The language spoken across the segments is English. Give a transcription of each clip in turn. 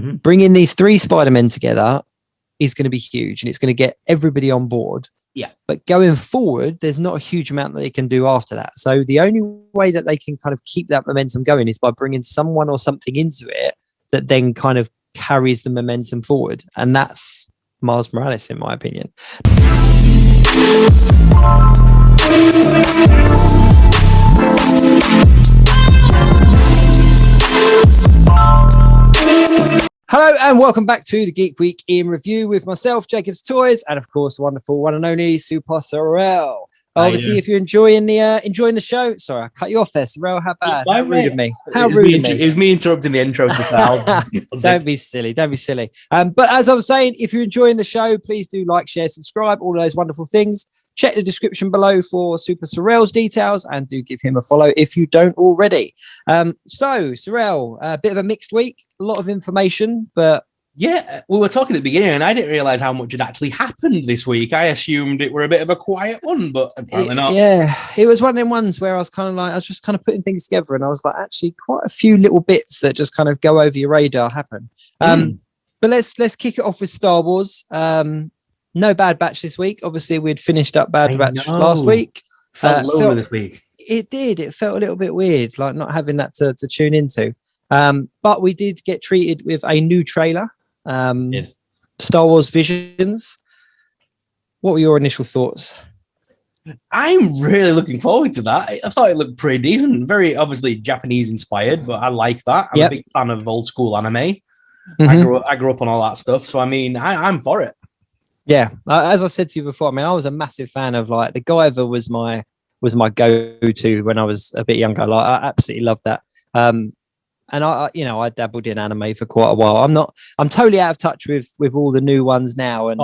bringing these 3 Spider-Men together is going to be huge, and it's going to get everybody on board. Yeah. But going forward, there's not a huge amount that they can do after that. So the only way that they can kind of keep that momentum going is by bringing someone or something into it that then kind of carries the momentum forward. And that's Miles Morales, in my opinion. Hello and welcome back to the Geek Week in Review with myself, Jacob's Toys, and of course the wonderful one and only SuperSorrell. Obviously, if you're enjoying the show, sorry, I cut you off there, Sorrell. How bad? How rude of me. How rude of me. It was me interrupting the intro. Don't be silly. Don't be silly. But as I was saying, if you're enjoying the show, please do like, share, subscribe, all of those wonderful things. Check the description below for SuperSorrell's details and do give him a follow if you don't already. So, Sorrell, a bit of a mixed week, a lot of information, but yeah, we were talking at the beginning and I didn't realize how much had actually happened this week. I assumed it were a bit of a quiet one, but apparently not. Yeah, it was one of them ones where I was just kind of putting things together and I was like, actually quite a few little bits that just kind of go over your radar happen. But let's kick it off with Star Wars. No Bad Batch this week. Obviously, we'd finished up Bad Batch last week. Felt lower this week. It did. It felt a little bit weird, like not having that to tune into. But we did get treated with a new trailer. Star Wars Visions. What were your initial thoughts? I'm really looking forward to that. I thought it looked pretty decent. Very obviously Japanese inspired, but I like that. I'm a big fan of old school anime. I grew up on all that stuff. So, I mean, I'm for it. Yeah. As I said to you before, I mean, I was a massive fan of like the Guyver was my go-to when I was a bit younger. Like I absolutely loved that. And I dabbled in anime for quite a while. I'm totally out of touch with all the new ones now. And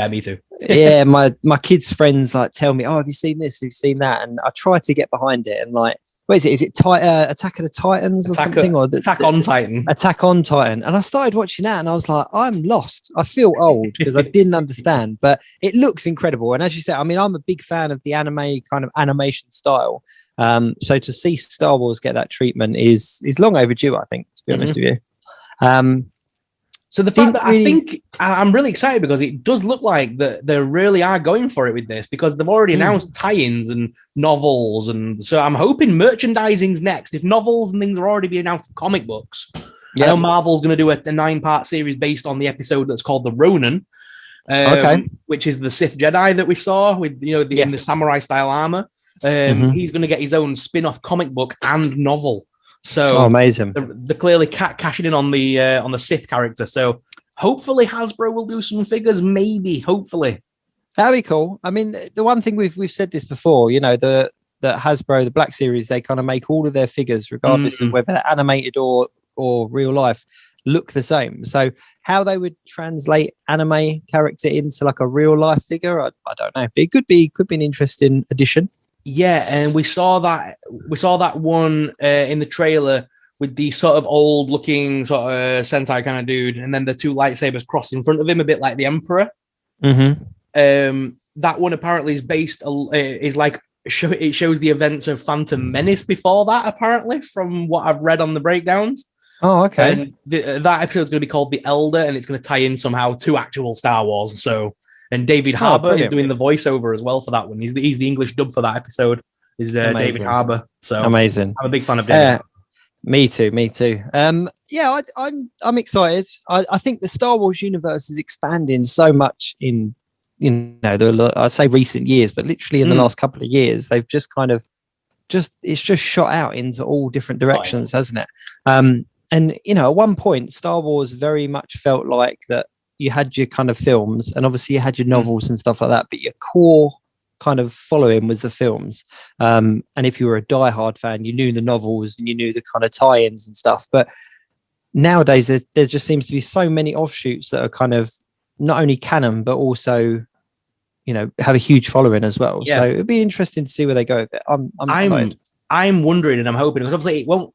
me too. Yeah, my kids' friends like tell me, "Oh, have you seen this? Have you seen that?" And I try to get behind it. And like, what is it? Is it Attack of the Titans or something? Or Attack on Titan? Attack on Titan. And I started watching that, and I was like, I'm lost. I feel old because I didn't understand, but it looks incredible. And as you said, I mean, I'm a big fan of the anime kind of animation style. So to see Star Wars get that treatment is long overdue, I think, to be honest with you. So the fact that I think I'm really excited because it does look like that they really are going for it with this because they've already announced tie-ins and novels, and so I'm hoping merchandising's next. If novels and things are already being announced, comic books. I know Marvel's going to do a 9-part series based on the episode that's called The Ronin, which is the Sith Jedi that we saw with in the samurai style armor. He's going to get his own spin-off comic book and novel. So amazing! They're clearly cashing in on the Sith character. So hopefully Hasbro will do some figures. Maybe, hopefully, that'd be cool. I mean, the one thing we've said this before. The Hasbro, the Black Series, they kind of make all of their figures, regardless of whether they're animated or real life, look the same. So how they would translate anime character into like a real life figure, I don't know. But it could be an interesting addition. Yeah, and we saw that one in the trailer with the sort of old looking sort of Sentai kind of dude, and then the 2 lightsabers crossed in front of him, a bit like the Emperor. That one apparently is based it shows the events of Phantom Menace before that, apparently, from what I've read on the breakdowns. Oh, okay. And that episode is going to be called The Elder, and it's going to tie in somehow to actual Star Wars. So. And David Harbour is doing the voiceover as well for that one. He's the English dub for that episode. Is David Harbour. So amazing. I'm a big fan of David. Me too. Yeah, I'm excited. I think the Star Wars universe is expanding so much in I say recent years, but literally in the last couple of years, they've just kind of it's just shot out into all different directions, hasn't it? And at one point, Star Wars very much felt like that. You had your kind of films and obviously you had your novels and stuff like that, but your core kind of following was the films. And if you were a diehard fan, you knew the novels and you knew the kind of tie-ins and stuff. But nowadays there just seems to be so many offshoots that are kind of not only canon, but also, have a huge following as well. Yeah. So it'd be interesting to see where they go with it. I'm excited. I'm wondering and I'm hoping because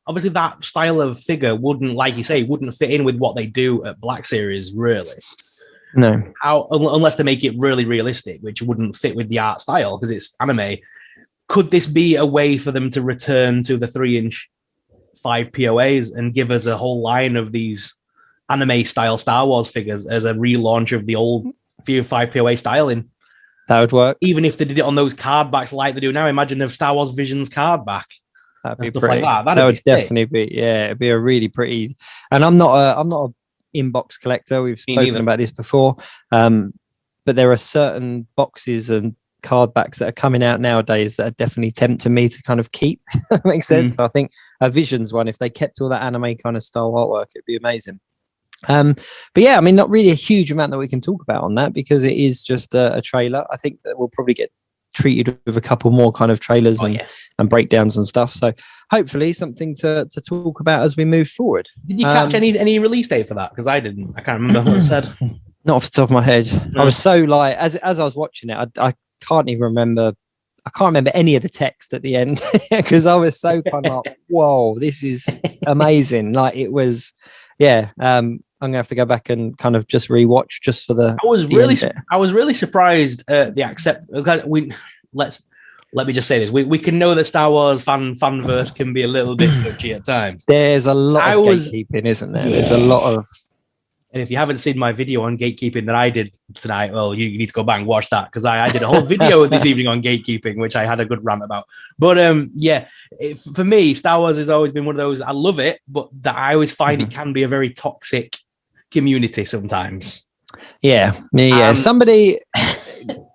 obviously that style of figure wouldn't, like you say, wouldn't fit in with what they do at Black Series, really. No. Unless they make it really realistic, which wouldn't fit with the art style because it's anime. Could this be a way for them to return to the 3-inch 5 POAs and give us a whole line of these anime style Star Wars figures as a relaunch of the old 5 POA styling. That would work. Even if they did it on those card backs like they do now, imagine if Star Wars Visions card back. That'd be stuff pretty. like that. That would definitely be, yeah, it'd be a really pretty. And I'm not a inbox collector. We've spoken about this before. But there are certain boxes and card backs that are coming out nowadays that are definitely tempting me to kind of keep. That makes sense. I think a Visions one, if they kept all that anime kind of style artwork, it'd be amazing. But yeah, I mean, not really a huge amount that we can talk about on that because it is just a trailer. I think that we'll probably get treated with a couple more kind of trailers and breakdowns and stuff. So hopefully something to talk about as we move forward. Did you catch any release date for that? Because I didn't. I can't remember what it said. Not off the top of my head. I was so like, as I was watching it, I can't even remember. I can't remember any of the text at the end because I was so kind of like, whoa, this is amazing. Like it was, yeah. I'm gonna have to go back and kind of just rewatch just for the. I was really surprised at the accept. Let me just say this: we can know that Star Wars fanverse can be a little bit touchy at times. There's a lot of gatekeeping, isn't there? There's a lot of. And if you haven't seen my video on gatekeeping that I did tonight, well, you need to go back and watch that because I did a whole video this evening on gatekeeping, which I had a good rant about. But for me, Star Wars has always been one of those. I love it, but that I always find it can be a very toxic community sometimes. Yeah. Somebody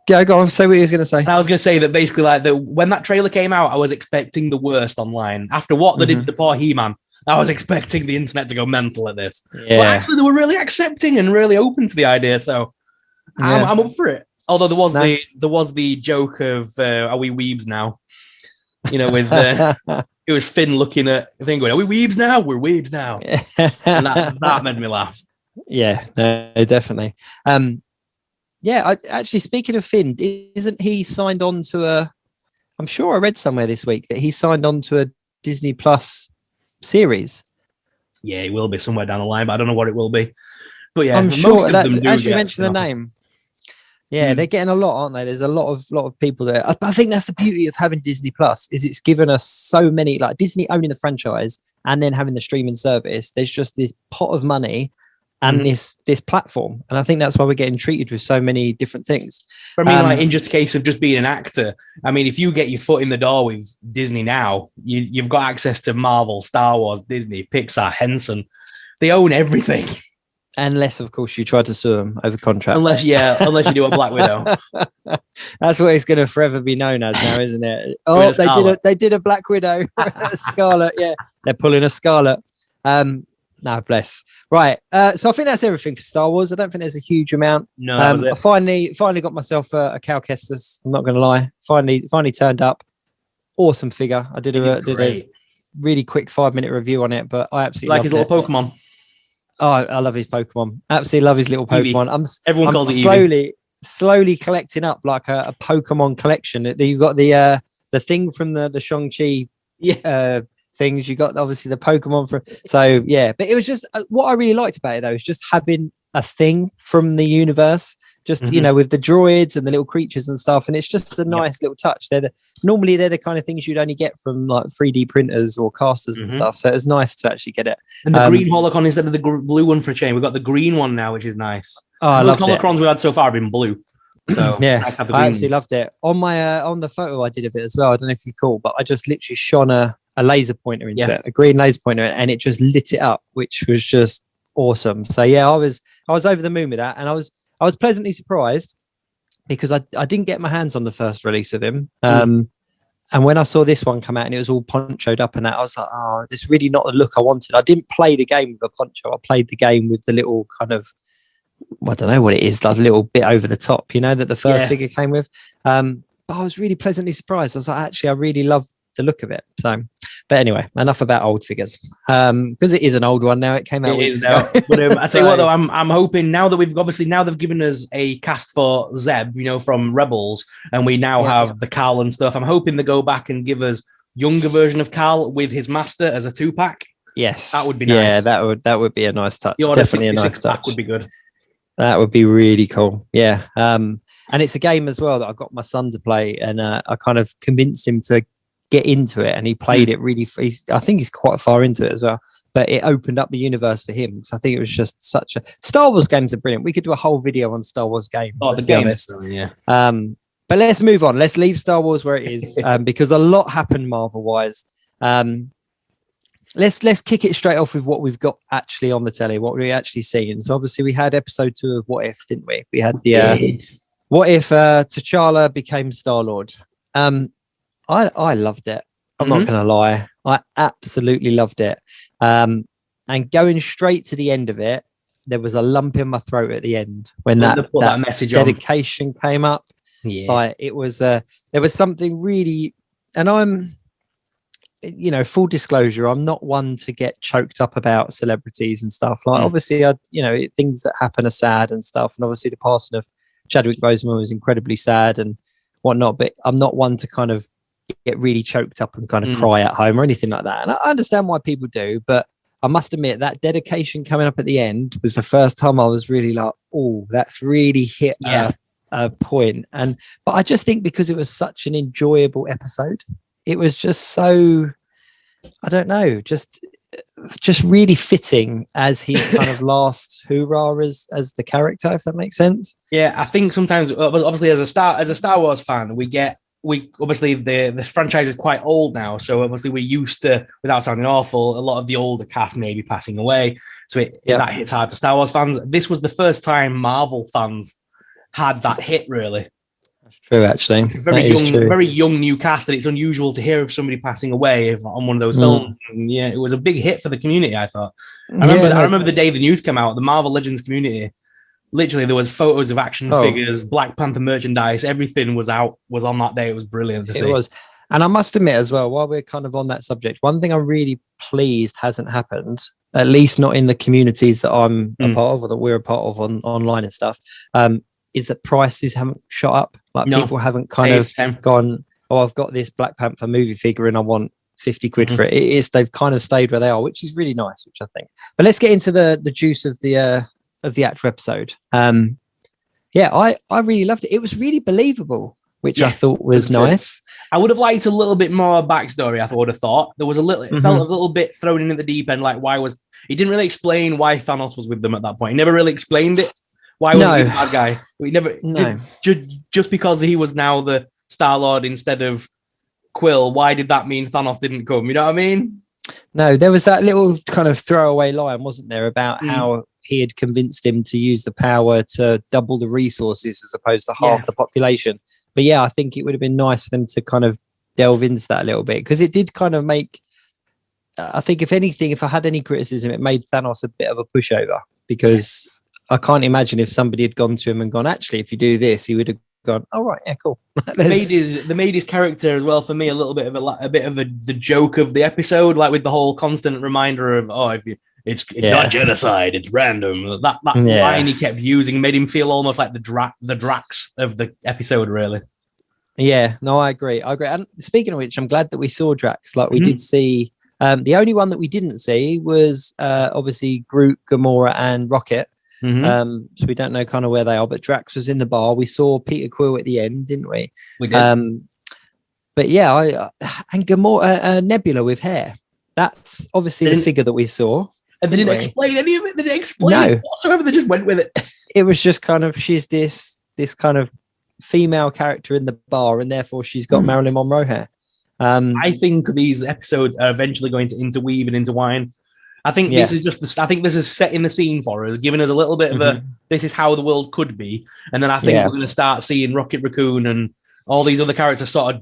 go on, say what you was going to say. I was going to say that basically, like when that trailer came out, I was expecting the worst online. After what they did to poor He-Man, I was expecting the internet to go mental at this. Yeah. But actually, they were really accepting and really open to the idea. So I'm up for it. Although there was the joke of are we weebs now? You know, with it was Finn looking at the thing going, are we weebs now? We're weebs now. And that made me laugh. Yeah, no, definitely. Actually, speaking of Finn, isn't he signed on to I'm sure I read somewhere this week that he signed on to a Disney Plus series. Yeah, it will be somewhere down the line, but I don't know what it will be. But yeah, I'm sure that as you mentioned the name. Yeah, they're getting a lot, aren't they? There's a lot of people there. I think that's the beauty of having Disney Plus is it's given us so many, like Disney owning the franchise and then having the streaming service. There's just this pot of money and this platform, and I think that's why we're getting treated with so many different things. I mean, like in just a case of just being an actor. I mean, if you get your foot in the door with Disney now, you've got access to Marvel, Star Wars, Disney, Pixar, Henson. They own everything. Unless, of course, you try to sue them over contract. Unless you do a Black Widow. That's what it's going to forever be known as now, isn't it? Oh, they did a Black Widow, Scarlet. Yeah, they're pulling a Scarlet. No, bless. Right. So I think that's everything for Star Wars. I don't think there's a huge amount. No, that was it. I finally got myself a Cal Kestis. I'm not going to lie. Finally turned up. Awesome figure. I did a really quick 5-minute review on it, but I absolutely like his little Pokemon. Oh, I love his Pokemon. Absolutely love his little Pokemon. Everyone calls it slowly collecting up like a Pokemon collection. You've got the thing from the Shang-Chi things. You got obviously the Pokemon from. So yeah, but it was just what I really liked about it though is just having a thing from the universe. Just with the droids and the little creatures and stuff, and it's just a nice little touch. Normally they're the kind of things you'd only get from like 3D printers or casters and stuff. So it was nice to actually get it. And the green holocron instead of the blue one for a chain. We've got the green one now, which is nice. Oh, I love holocrons we've had so far have been blue. So yeah, nice I absolutely loved it. On my on the photo I did of it as well. I don't know if you call, but I just literally shone a laser pointer into it, a green laser pointer, and it just lit it up, which was just awesome. So yeah, I was over the moon with that, and I was pleasantly surprised because I didn't get my hands on the first release of him. And when I saw this one come out and it was all ponchoed up and that, I was like, oh, this is really not the look I wanted. I didn't play the game with a poncho. I played the game with the little kind of, I don't know what it is, like a little bit over the top, that the first figure came with. But I was really pleasantly surprised. I was like, actually, I really love the look of it. So, but anyway, enough about old figures because it is an old one now. It came out weeks ago. But I tell you what, though, I'm hoping now that now they've given us a cast for Zeb, from Rebels, and we now have the Carl and stuff. I'm hoping they go back and give us younger version of Carl with his master as a 2-pack. Yes, that would be nice. Yeah, that would be a nice touch. Definitely a nice touch. Would be good. That would be really cool. Yeah. And it's a game as well that I got my son to play, and I kind of convinced him to get into it, and he played it really. I think he's quite far into it as well. But it opened up the universe for him. So I think it was just such a Star Wars games are brilliant. We could do a whole video on Star Wars games. Oh, let's the be games, honest. yeah. But let's move on. Let's leave Star Wars where it is, because a lot happened Marvel wise. Let's kick it straight off with what we've got actually on the telly, what we actually seen. So obviously we had episode 2 of What If, didn't we? We had the What If T'Challa became Star-Lord. I loved it. I'm not going to lie. I absolutely loved it. And going straight to the end of it, there was a lump in my throat at the end when that message dedication came up. Yeah, like it was there was something really, and I'm, full disclosure, I'm not one to get choked up about celebrities and stuff. Like obviously, things that happen are sad and stuff, and obviously the passing of Chadwick Boseman was incredibly sad and whatnot. But I'm not one to kind of get really choked up and kind of cry at home or anything like that. And I understand why people do, but I must admit that dedication coming up at the end was the first time I was really like, oh, that's really hit a point. But I just think because it was such an enjoyable episode, it was just so, I don't know, just really fitting as his kind of last hoorah as the character, if that makes sense. Yeah, I think sometimes, obviously, as a Star Wars fan, we obviously the franchise is quite old now, so obviously we're used to, without sounding awful, a lot of the older cast maybe passing away, so that hits hard to Star Wars fans. This was the first time Marvel fans had that hit, really. That's true, actually. It's a very young new cast, and it's unusual to hear of somebody passing away on one of those films. And yeah, it was a big hit for the community, I thought. I remember the day the news came out, the Marvel Legends community, literally there was photos of action figures, Black Panther merchandise, everything was on that day. It was brilliant to see. It was. And I must admit as well, while we're kind of on that subject, one thing I'm really pleased hasn't happened, at least not in the communities that I'm a part of or that we're a part of online and stuff, is that prices haven't shot up. Like people haven't kind of gone, oh, I've got this Black Panther movie figure and I want 50 quid for it. They've kind of stayed where they are, which is really nice, which I think. But let's get into the juice of the actual episode. I really loved it. It was really believable, which I thought was nice. I would have liked a little bit more backstory. I would have thought there was it felt a little bit thrown in at the deep end. Like he didn't really explain why Thanos was with them at that point. He never really explained it. Why was he the bad guy? We never. Just because he was now the Star-Lord instead of Quill. Why did that mean Thanos didn't come? You know what I mean? No, there was that little kind of throwaway line, wasn't there, about how he had convinced him to use the power to double the resources as opposed to half the population. But yeah, I think it would have been nice for them to kind of delve into that a little bit, because it did kind of make, I think if anything, if I had any criticism, it made Thanos a bit of a pushover, because I can't imagine if somebody had gone to him and gone, actually, if you do this, he would have gone, oh, right, yeah, cool. They made his character as well, for me, a little bit of the joke of the episode, like with the whole constant reminder of, it's not genocide, it's random. That line he kept using made him feel almost like the Drax of the episode, really. Yeah, no, I agree. And speaking of which, I'm glad that we saw Drax. Like we did see, the only one that we didn't see was obviously Groot, Gamora, and Rocket. So we don't know kind of where they are, but Drax was in the bar. We saw Peter Quill at the end, didn't we? We did. But yeah, and Gamora, Nebula with hair. That's obviously the figure that we saw. And they didn't explain any of it. They didn't explain it whatsoever. They just went with it. It was just kind of, she's this kind of female character in the bar, and therefore she's got Marilyn Monroe hair. I think these episodes are eventually going to interweave and intertwine. I think this is just I think this is setting the scene for us, giving us a little bit of this is how the world could be. And then I think we're going to start seeing Rocket Raccoon and all these other characters sort of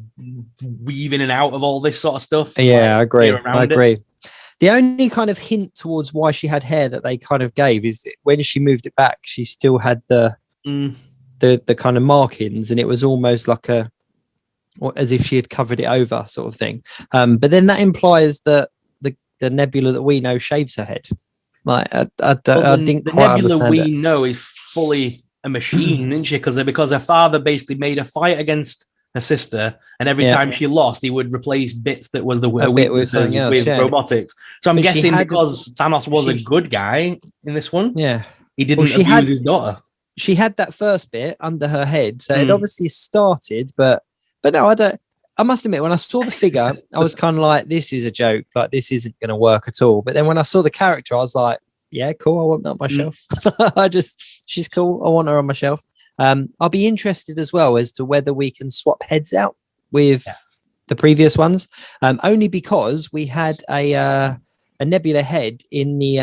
weaving in and out of all this sort of stuff. Yeah, I agree. The only kind of hint towards why she had hair that they kind of gave is that when she moved it back, she still had the kind of markings, and it was almost like as if she had covered it over, sort of thing. But then that implies that the Nebula that we know shaves her head. Like I didn't quite understand. The Nebula we know is fully a machine, isn't she? Because her father basically made a fight against her sister, and every time she lost, he would replace bits that was her weaknesses with robotics. So I'm guessing because Thanos was a good guy in this one, he didn't abuse his daughter. She had that first bit under her head, so it obviously started, but no, I don't. I must admit, when I saw the figure, I was kind of like, this is a joke. Like, this isn't going to work at all. But then when I saw the character, I was like, yeah, cool. I want that on my shelf. She's cool. I want her on my shelf. I'll be interested as well as to whether we can swap heads out with the previous ones. Only because we had a Nebula head in the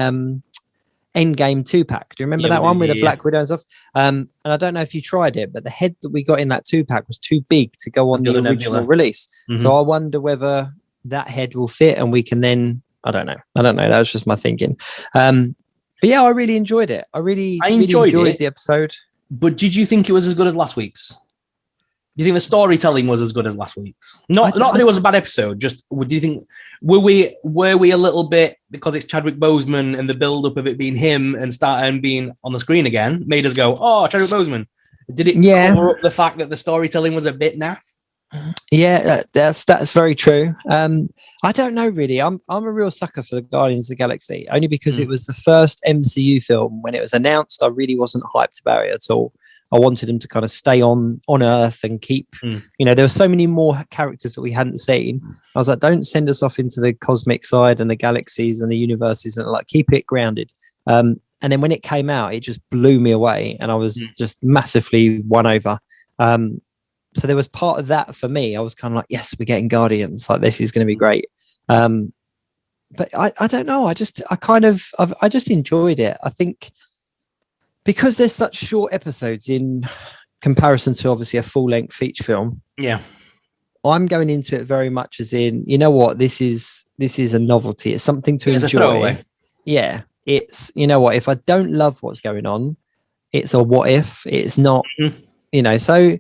Endgame 2-pack. Do you remember that one with the Black Widow and stuff? And I don't know if you tried it, but the head that we got in that 2-pack was too big to go on the original release. So I wonder whether that head will fit and we can then, I don't know. That was just my thinking. But yeah, I really enjoyed it. I really enjoyed the episode. But did you think it was as good as last week's? Do you think the storytelling was as good as last week's? Not that it was a bad episode. Just, do you think were we a little bit, because it's Chadwick Boseman and the build up of it being him and being on the screen again made us go, oh, Chadwick Boseman? Did it cover up the fact that the storytelling was a bit naff? Yeah, that's very true. I don't know really. I'm a real sucker for the Guardians of the Galaxy, only because it was the first MCU film. When it was announced, I really wasn't hyped about it at all. I wanted them to kind of stay on Earth and keep, there were so many more characters that we hadn't seen. I was like, don't send us off into the cosmic side and the galaxies and the universes, and like keep it grounded. And then when it came out, it just blew me away, and I was just massively won over. So there was part of that for me. I was kind of like, yes, we're getting Guardians. Like, this is going to be great. But I don't know. I just enjoyed it. I think because there's such short episodes in comparison to obviously a full length feature film. Yeah. I'm going into it very much as in, you know what, this is a novelty. It's something to enjoy. Yeah. It's, you know what, if I don't love what's going on, it's a what if. It's not, so.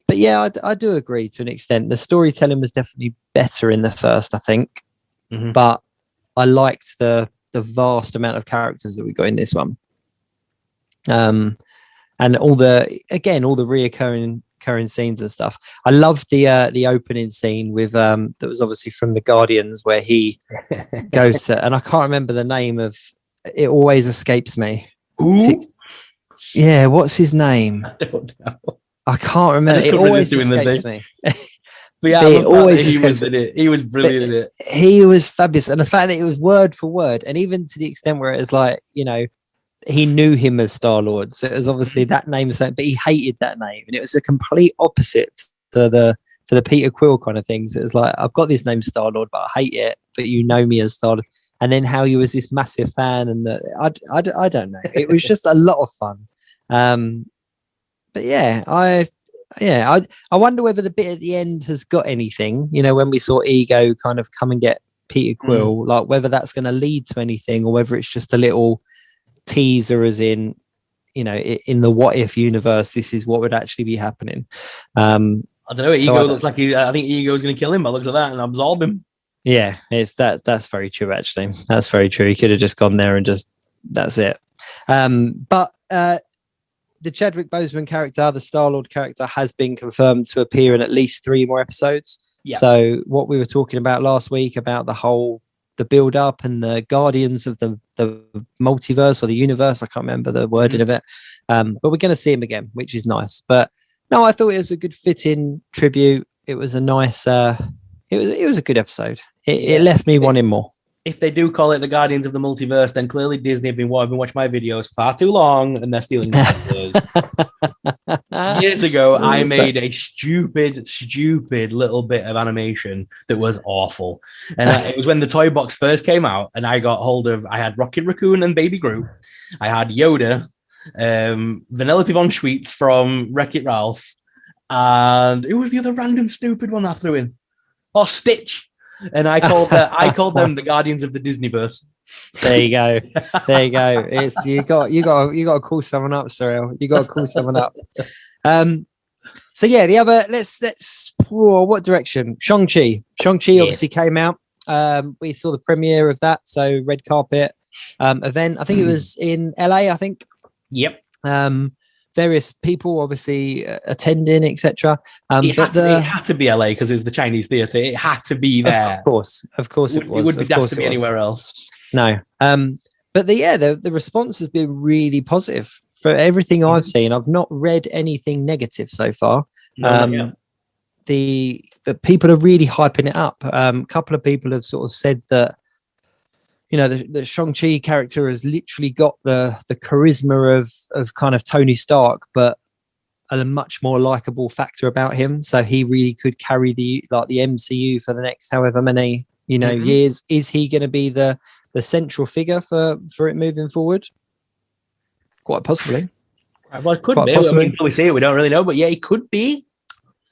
But yeah, I do agree to an extent. The storytelling was definitely better in the first, I think. But I liked the vast amount of characters that we got in this one. And all the reoccurring scenes and stuff. I loved the opening scene with that was obviously from the Guardians, where he goes to, and I can't remember the name of it, always escapes me. Yeah, what's his name? I don't know. I can't remember. It always escapes me. But yeah, he was brilliant in it. He was fabulous. And the fact that it was word for word, and even to the extent where it was like, he knew him as Star-Lord. So it was obviously that name, but he hated that name. And it was a complete opposite to the Peter Quill kind of things. It was like, I've got this name Star-Lord, but I hate it. But you know me as Star-Lord. And then how he was this massive fan. And I don't know. It was just a lot of fun. But yeah, I wonder whether the bit at the end has got anything, when we saw Ego kind of come and get Peter Quill, like whether that's going to lead to anything or whether it's just a little teaser as in, in the what if universe, this is what would actually be happening. I don't know. Ego looks like I think Ego is going to kill him by the looks of that and absorb him. Yeah, that's very true, actually. That's very true. He could have just gone there and just, that's it. But the Chadwick Boseman character, the Star-Lord character, has been confirmed to appear in at least 3 more episodes. Yeah. So what we were talking about last week about the build up and the Guardians of the multiverse or the universe, I can't remember the wording of it. But we're going to see him again, which is nice. But no, I thought it was a good fitting tribute. It was a nice, it was a good episode. It left me wanting more. If they do call it the Guardians of the Multiverse, then clearly Disney have been watching my videos far too long and they're stealing my ideas. Years ago, I made a stupid little bit of animation that was awful. And it was when the toy box first came out and I had Rocket Raccoon and Baby Groot. I had Yoda, Vanellope Von Schweetz from Wreck-It Ralph. And it was the other random stupid one I threw in. Oh, Stitch. And I called them the Guardians of the Disneyverse. There you go. It's you got to call someone up, Sorrell. You got to call someone up. So yeah, the other let's what direction? Shang-Chi obviously came out. We saw the premiere of that, so red carpet event. I think it was in LA, I think. Yep. Various people obviously attending, etc. It had to be LA because it was the Chinese theatre. It had to be there. Of course it was. It wouldn't be daft to be anywhere else. No. But the response has been really positive for everything I've seen. I've not read anything negative so far. but people are really hyping it up. A couple of people have sort of said that, you know, the Shang-Chi character has literally got the charisma of kind of Tony Stark, but a much more likable factor about him. So he really could carry the MCU for the next however many, you know, years. Is he going to be the central figure for it moving forward? Quite possibly. Well, it could be. I mean, until we see it, we don't really know, but yeah, it could be.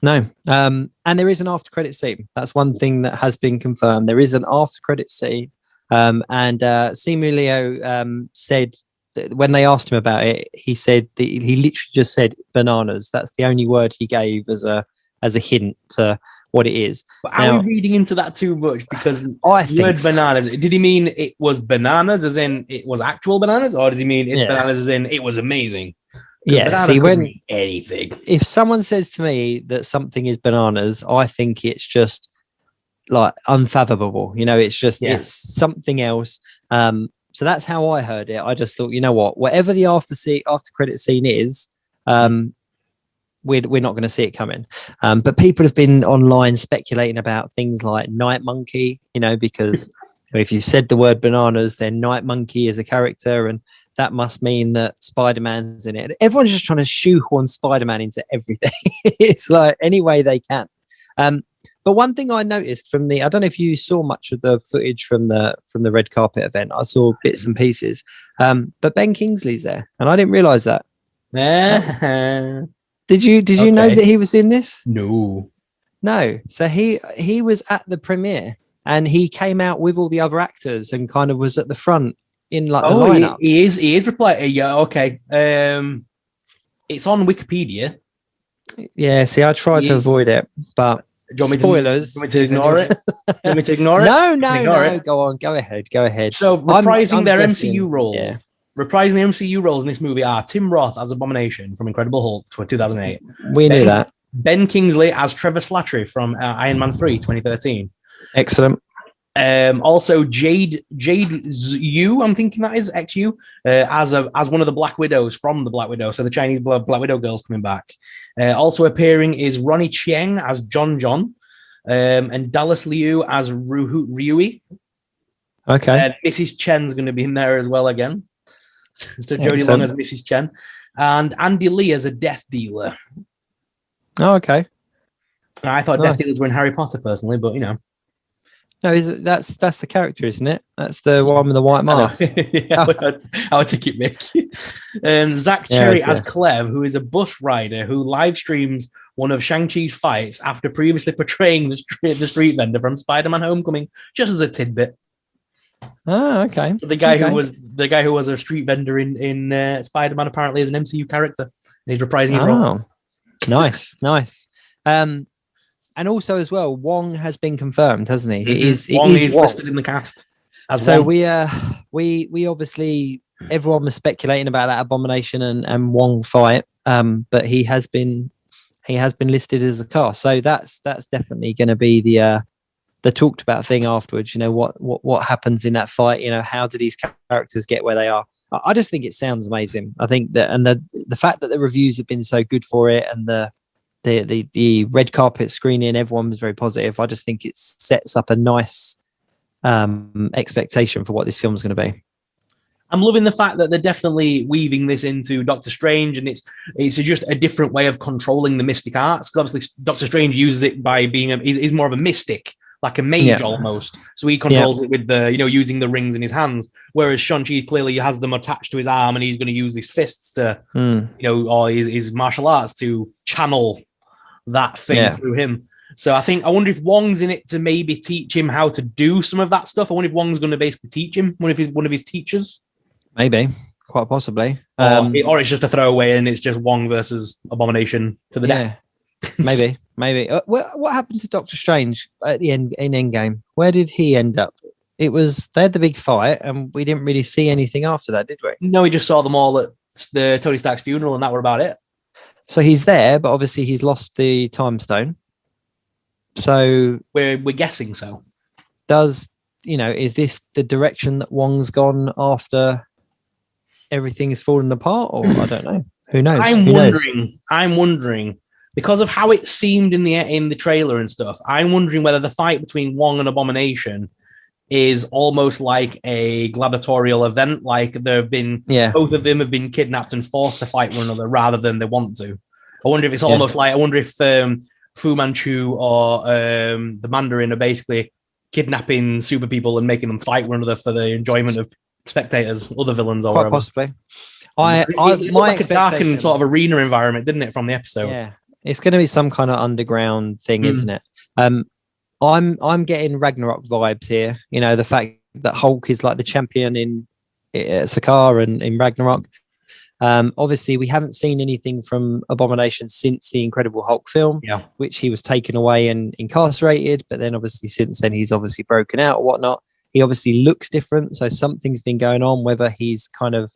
No. And there is an after credit scene. That's one thing that has been confirmed. There is an after credit scene. And Simu Leo said that when they asked him about it, he said that he literally just said bananas. That's the only word he gave as a hint to what it is. But are we reading into that too much? Because I think bananas. Did he mean it was bananas, as in it was actual bananas, or does he mean it's bananas, as in it was amazing? Yeah. See, when anything, if someone says to me that something is bananas, I think it's just like unfathomable. You know, it's just it's something else. So that's how I heard it. I just thought, you know what, whatever the after credit scene is, we're not going to see it coming. But people have been online speculating about things like Night Monkey, you know, because if you said the word bananas, then Night Monkey is a character, and that must mean that Spider-Man's in it. Everyone's just trying to shoehorn Spider-Man into everything. It's like any way they can. But one thing I noticed I don't know if you saw much of the footage from the red carpet event. I saw bits and pieces. But Ben Kingsley's there, and I didn't realize that. Did you know that he was in this? No. So he was at the premiere, and he came out with all the other actors and kind of was at the front in like the lineup. He is replying. Yeah, okay. It's on Wikipedia. Yeah, see, I tried to avoid it, but spoilers. Do you want me to ignore it? Want me to ignore it? No. Go on. Go ahead. So reprising their MCU roles. Yeah. Reprising the MCU roles in this movie are Tim Roth as Abomination from Incredible Hulk 2008. We knew that. Ben Kingsley as Trevor Slattery from Iron Man 3 2013. Excellent. Also Jade Yu, I'm thinking that is XU, as one of the Black Widows from the Black Widow. So the Chinese Black Widow girl's coming back. Also appearing is Ronnie Chieng as John, and Dallas Liu as Ryui. Okay. Mrs. Chen's going to be in there as well again. So Jodie Long as Mrs. Chen, and Andy Lee as a death dealer. Oh, okay. I thought death dealers were in Harry Potter personally, but you know. No, that's the character, isn't it? That's the one with the white mask. I would take it, Mick. Zach Cherry as Clev, who is a bus rider who live streams one of Shang-Chi's fights after previously portraying the street vendor from Spider-Man: Homecoming, just as a tidbit. Oh, okay. So the guy who was a street vendor in Spider-Man apparently is an MCU character, and he's reprising his role. Nice. And also as well, Wong has been confirmed, hasn't he? Wong is listed in the cast. So we obviously, everyone was speculating about that Abomination and Wong fight, but he has been listed as the cast. So that's definitely going to be the talked about thing afterwards. You know, what happens in that fight? You know, how do these characters get where they are? I just think it sounds amazing. I think that, and the fact that the reviews have been so good for it, and the red carpet screening, everyone was very positive. I just think it sets up a nice expectation for what this film is going to be. I'm loving the fact that they're definitely weaving this into Doctor Strange, and it's just a different way of controlling the mystic arts. Because obviously, Doctor Strange uses it by being he's more of a mystic, like a mage almost. So he controls it with using the rings in his hands. Whereas Shang-Chi clearly has them attached to his arm, and he's going to use his fists to, or his martial arts to channel that thing through him. So I wonder if Wong's in it to maybe teach him how to do some of that stuff. I wonder if Wong's going to basically teach him, one of his teachers. Maybe, quite possibly. Or it's just a throwaway and it's just Wong versus Abomination to the death. Maybe. What happened to Doctor Strange at the end in Endgame? Where did he end up? They had the big fight and we didn't really see anything after that, did we? No, we just saw them all at the Tony Stark's funeral and that were about it. So he's there, but obviously he's lost the time stone. So we're guessing so. Is this the direction that Wong's gone after everything is falling apart, or I don't know. Who knows? I'm wondering because of how it seemed in the trailer and stuff, I'm wondering whether the fight between Wong and Abomination is almost like a gladiatorial event. Like there have been, both of them have been kidnapped and forced to fight one another rather than they want to. I wonder if it's almost like, I wonder if Fu Manchu or the Mandarin are basically kidnapping super people and making them fight one another for the enjoyment of spectators, other villains, or quite whatever. Possibly. It looked like a darkened sort of arena environment, didn't it, from the episode? Yeah, it's going to be some kind of underground thing, isn't it? I'm getting Ragnarok vibes here. You know, the fact that Hulk is like the champion in Sakaar and in Ragnarok. Obviously, we haven't seen anything from Abomination since the Incredible Hulk film, which he was taken away and incarcerated. But then, obviously, since then, he's obviously broken out or whatnot. He obviously looks different, so something's been going on. Whether he's kind of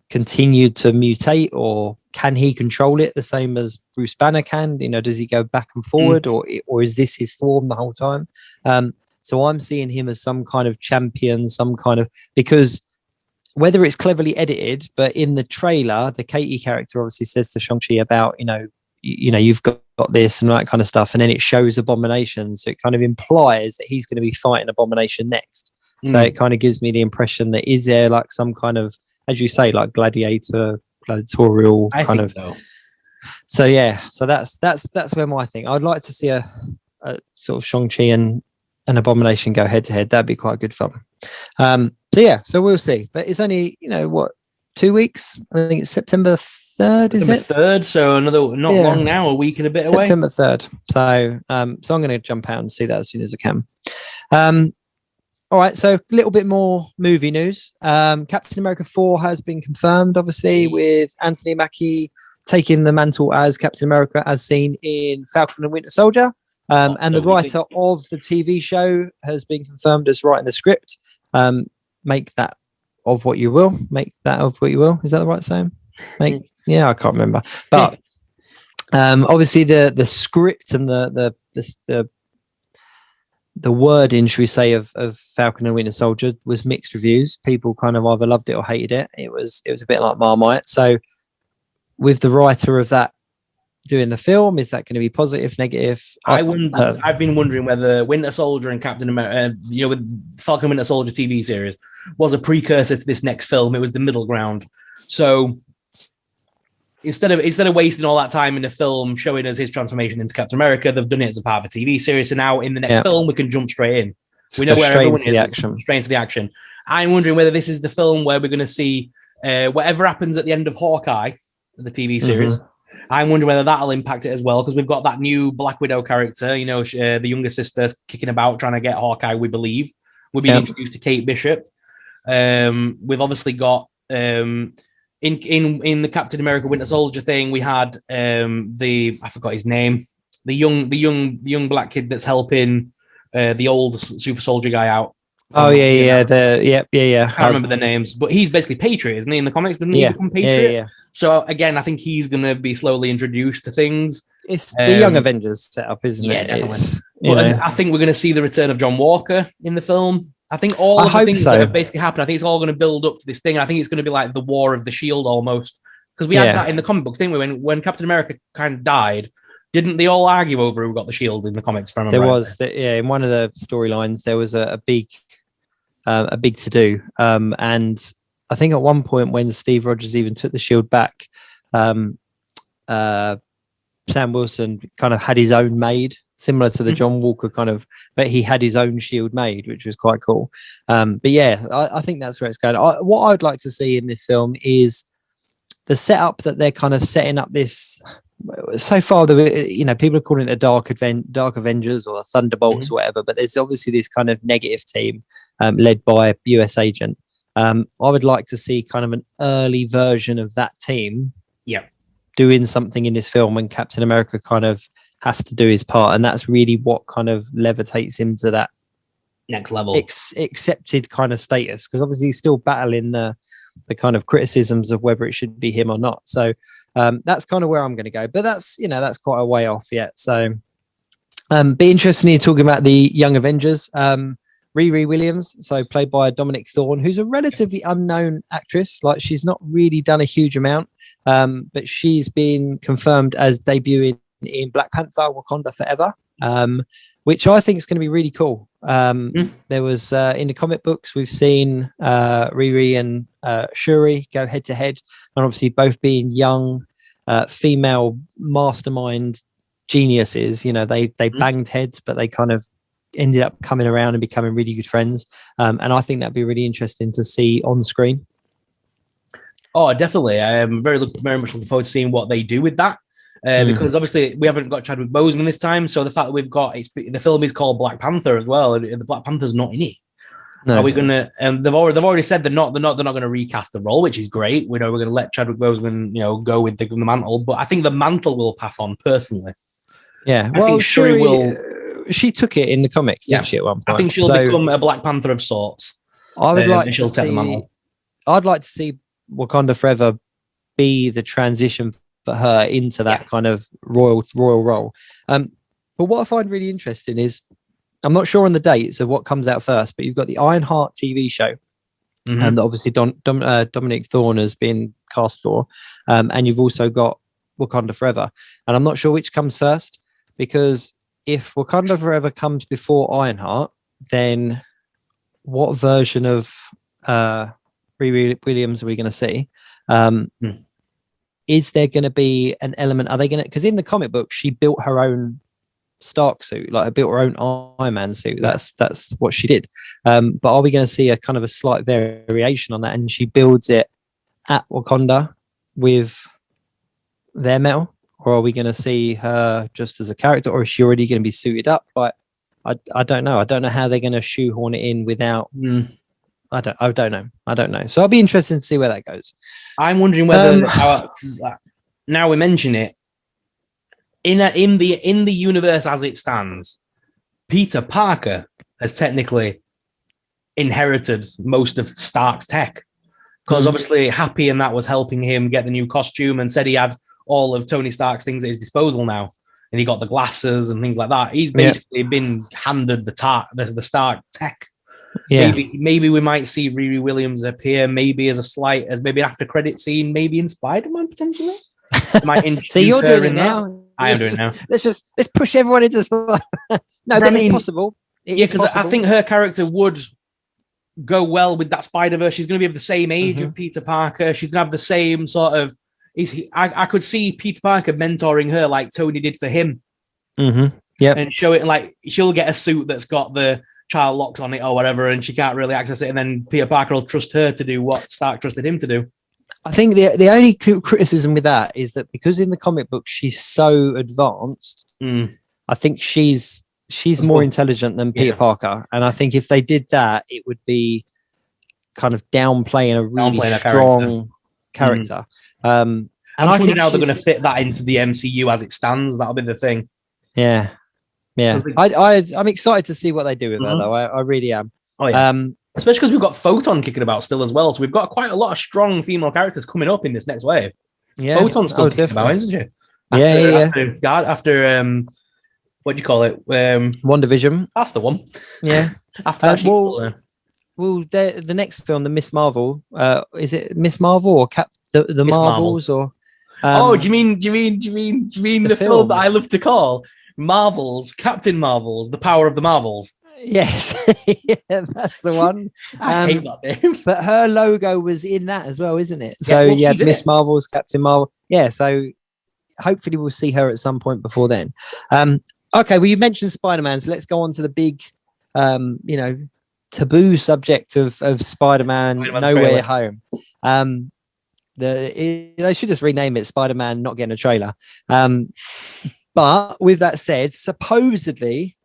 continued to mutate, or can he control it the same as Bruce Banner can? You know, does he go back and forward, or is this his form the whole time? So I'm seeing him as some kind of champion, some kind of, because whether it's cleverly edited, but in the trailer, the Katie character obviously says to Shang-Chi about, you've got this and that kind of stuff. And then it shows Abomination. So it kind of implies that he's going to be fighting Abomination next. So it kind of gives me the impression that is there like some kind of, as you say, like gladiatorial kind of. So yeah, so that's where my thing. I'd like to see a sort of Shang-Chi and Abomination go head to head. That'd be quite good fun. So we'll see. But it's only 2 weeks. I think it's September 3rd. Is it? September 3rd. So another not long now, a week and a bit away. September 3rd. So I'm going to jump out and see that as soon as I can. All right, so a little bit more movie news. Captain America 4 has been confirmed, obviously, with Anthony Mackie taking the mantle as Captain America, as seen in Falcon and Winter Soldier. And the writer of the TV show has been confirmed as writing the script. Make that of what you will. Make that of what you will. Is that the right saying? Yeah, I can't remember. But obviously, the script and the wording, should we say, of Falcon and Winter Soldier was mixed reviews. People kind of either loved it or hated it. It was a bit like Marmite. So with the writer of that doing the film, is that going to be positive, negative? I've been wondering whether Winter Soldier and Captain America, with Falcon Winter Soldier TV series, was a precursor to this next film. It was the middle ground. So instead of wasting all that time in the film showing us his transformation into Captain America, they've done it as a part of a TV series. So now in the next film, we can jump straight in. We know where everyone is. Straight into the action. I'm wondering whether this is the film where we're going to see whatever happens at the end of Hawkeye, the TV series. I'm wondering whether that'll impact it as well, because we've got that new Black Widow character, the younger sister kicking about trying to get Hawkeye, we believe. We've been introduced to Kate Bishop. We've obviously got in the Captain America Winter Soldier thing, we had I forgot his name, the young black kid that's helping the old super soldier guy out. I can't remember the names, but he's basically Patriot, isn't he? In the comics, didn't he become Patriot? Yeah. So again, I think he's going to be slowly introduced to things. It's the Young Avengers setup, isn't it? Yeah, definitely. I think we're going to see the return of John Walker in the film. I think all of the things that have basically happened, I think it's all going to build up to this thing. I think it's going to be like the War of the Shield almost, because we had that in the comic books, didn't we? When Captain America kind of died, didn't they all argue over who got the shield in the comics? In one of the storylines there was a big to do, and I think at one point when Steve Rogers even took the shield back, Sam Wilson kind of had his own made, similar to the John Walker kind of, but he had his own shield made, which was quite cool. But yeah, I think that's where it's going. What I'd like to see in this film is the setup that they're kind of setting up this. So far, people are calling it a Dark Avengers or Thunderbolts or whatever, but there's obviously this kind of negative team led by a US agent. I would like to see kind of an early version of that team doing something in this film when Captain America kind of has to do his part, and that's really what kind of levitates him to that next level accepted kind of status, because obviously he's still battling the kind of criticisms of whether it should be him or not. So that's kind of where I'm going to go, but that's quite a way off yet. So be interesting in talking about the Young Avengers. Riri Williams, so played by Dominic Thorne, who's a relatively unknown actress. Like, she's not really done a huge amount, but she's been confirmed as debuting in Black Panther Wakanda Forever, which I think is going to be really cool. There was in the comic books, we've seen Riri and Shuri go head to head, and obviously both being young female mastermind geniuses. They banged heads, but they kind of ended up coming around and becoming really good friends. And I think that'd be really interesting to see on screen. Oh, definitely. I am very much looking forward to seeing what they do with that. Because obviously we haven't got Chadwick Boseman this time, so the fact that we've got the film is called Black Panther as well, and the Black Panther's not in it. No. Are we gonna? And they've already said they're not going to recast the role, which is great. We know we're going to let Chadwick Boseman, go with the mantle, but I think the mantle will pass on personally. Yeah, I think Shuri will. She took it in the comics, didn't she? At one point, I think she'll become a Black Panther of sorts. I would like to see. The mantle. I'd like to see Wakanda Forever be the transition for her into that kind of royal role. But what I find really interesting is, I'm not sure on the dates of what comes out first, but you've got the Ironheart TV show, and obviously Dominic Thorne has been cast for, and you've also got Wakanda Forever, and I'm not sure which comes first, because if Wakanda Forever comes before Ironheart, then what version of Riri Williams are we going to see? Is there going to be an element? Are they going to? Because in the comic book, she built her own Stark suit, like built her own Iron Man suit. That's what she did. But are we going to see a kind of a slight variation on that? And she builds it at Wakanda with their metal, or are we going to see her just as a character, or is she already going to be suited up? Like, I don't know. I don't know how they're going to shoehorn it in without. I don't know. So I'll be interested to see where that goes. I'm wondering whether now we mention it in the universe as it stands, Peter Parker has technically inherited most of Stark's tech, because obviously Happy and that was helping him get the new costume, and said he had all of Tony Stark's things at his disposal now, and he got the glasses and things like that. He's basically been handed the Stark tech. Yeah. Maybe we might see Riri Williams appear, maybe as maybe after credit scene, maybe in Spider-Man potentially. So you're doing it now. I am doing it now. Let's push everyone into Spider-Man. No, but it's possible. Because I think her character would go well with that Spider-Verse. She's going to be of the same age of Peter Parker. She's going to have the same sort of. I could see Peter Parker mentoring her like Tony did for him. Yeah, and show it like she'll get a suit that's got the child locks on it or whatever, and she can't really access it, and then Peter Parker will trust her to do what Stark trusted him to do. I think the only criticism with that is that because in the comic book she's so advanced, I think she's more intelligent than Peter Parker, and I think if they did that, it would be kind of downplaying a really strong character. And I'm wondering how they're going to fit that into the MCU as it stands. That'll be the thing. Yeah. I'm excited to see what they do with her, though. I really am. Oh yeah. Especially because we've got Photon kicking about still as well, so we've got quite a lot of strong female characters coming up in this next wave. Yeah, Photon's still kicking about, isn't she? After what do you call it? WandaVision. That's the one. Yeah. After that, the next film, the Miss Marvel, is it Miss Marvel or the Marvels Marvel. Or? Do you mean the film that I love to call Marvels, Captain Marvels, The Power of the Marvels? Yes, yeah, that's the one. I hate that name. But her logo was in that as well, isn't it? So you had Miss Marvel's, Captain Marvel. Yeah, so hopefully we'll see her at some point before then. Okay, well, you mentioned Spider-Man, so let's go on to the big, taboo subject of Spider-Man No Way Home. They should just rename it Spider-Man Not Getting a Trailer. But with that said, supposedly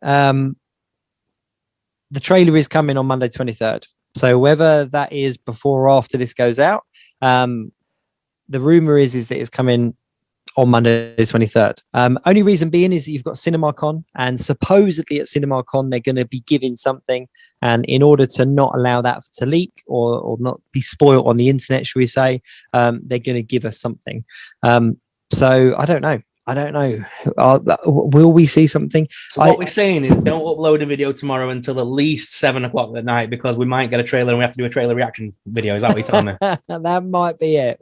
the trailer is coming on Monday 23rd. So whether that is before or after this goes out, the rumor is that it's coming on Monday the 23rd. Only reason being is that you've got CinemaCon, and supposedly at CinemaCon they're going to be giving something, and in order to not allow that to leak or not be spoiled on the internet, should we say, they're going to give us something. So I don't know. Will we see something? So what we're saying is don't upload a video tomorrow until at least 7:00 at night, because we might get a trailer and we have to do a trailer reaction video. Is that what you're telling me? That might be it.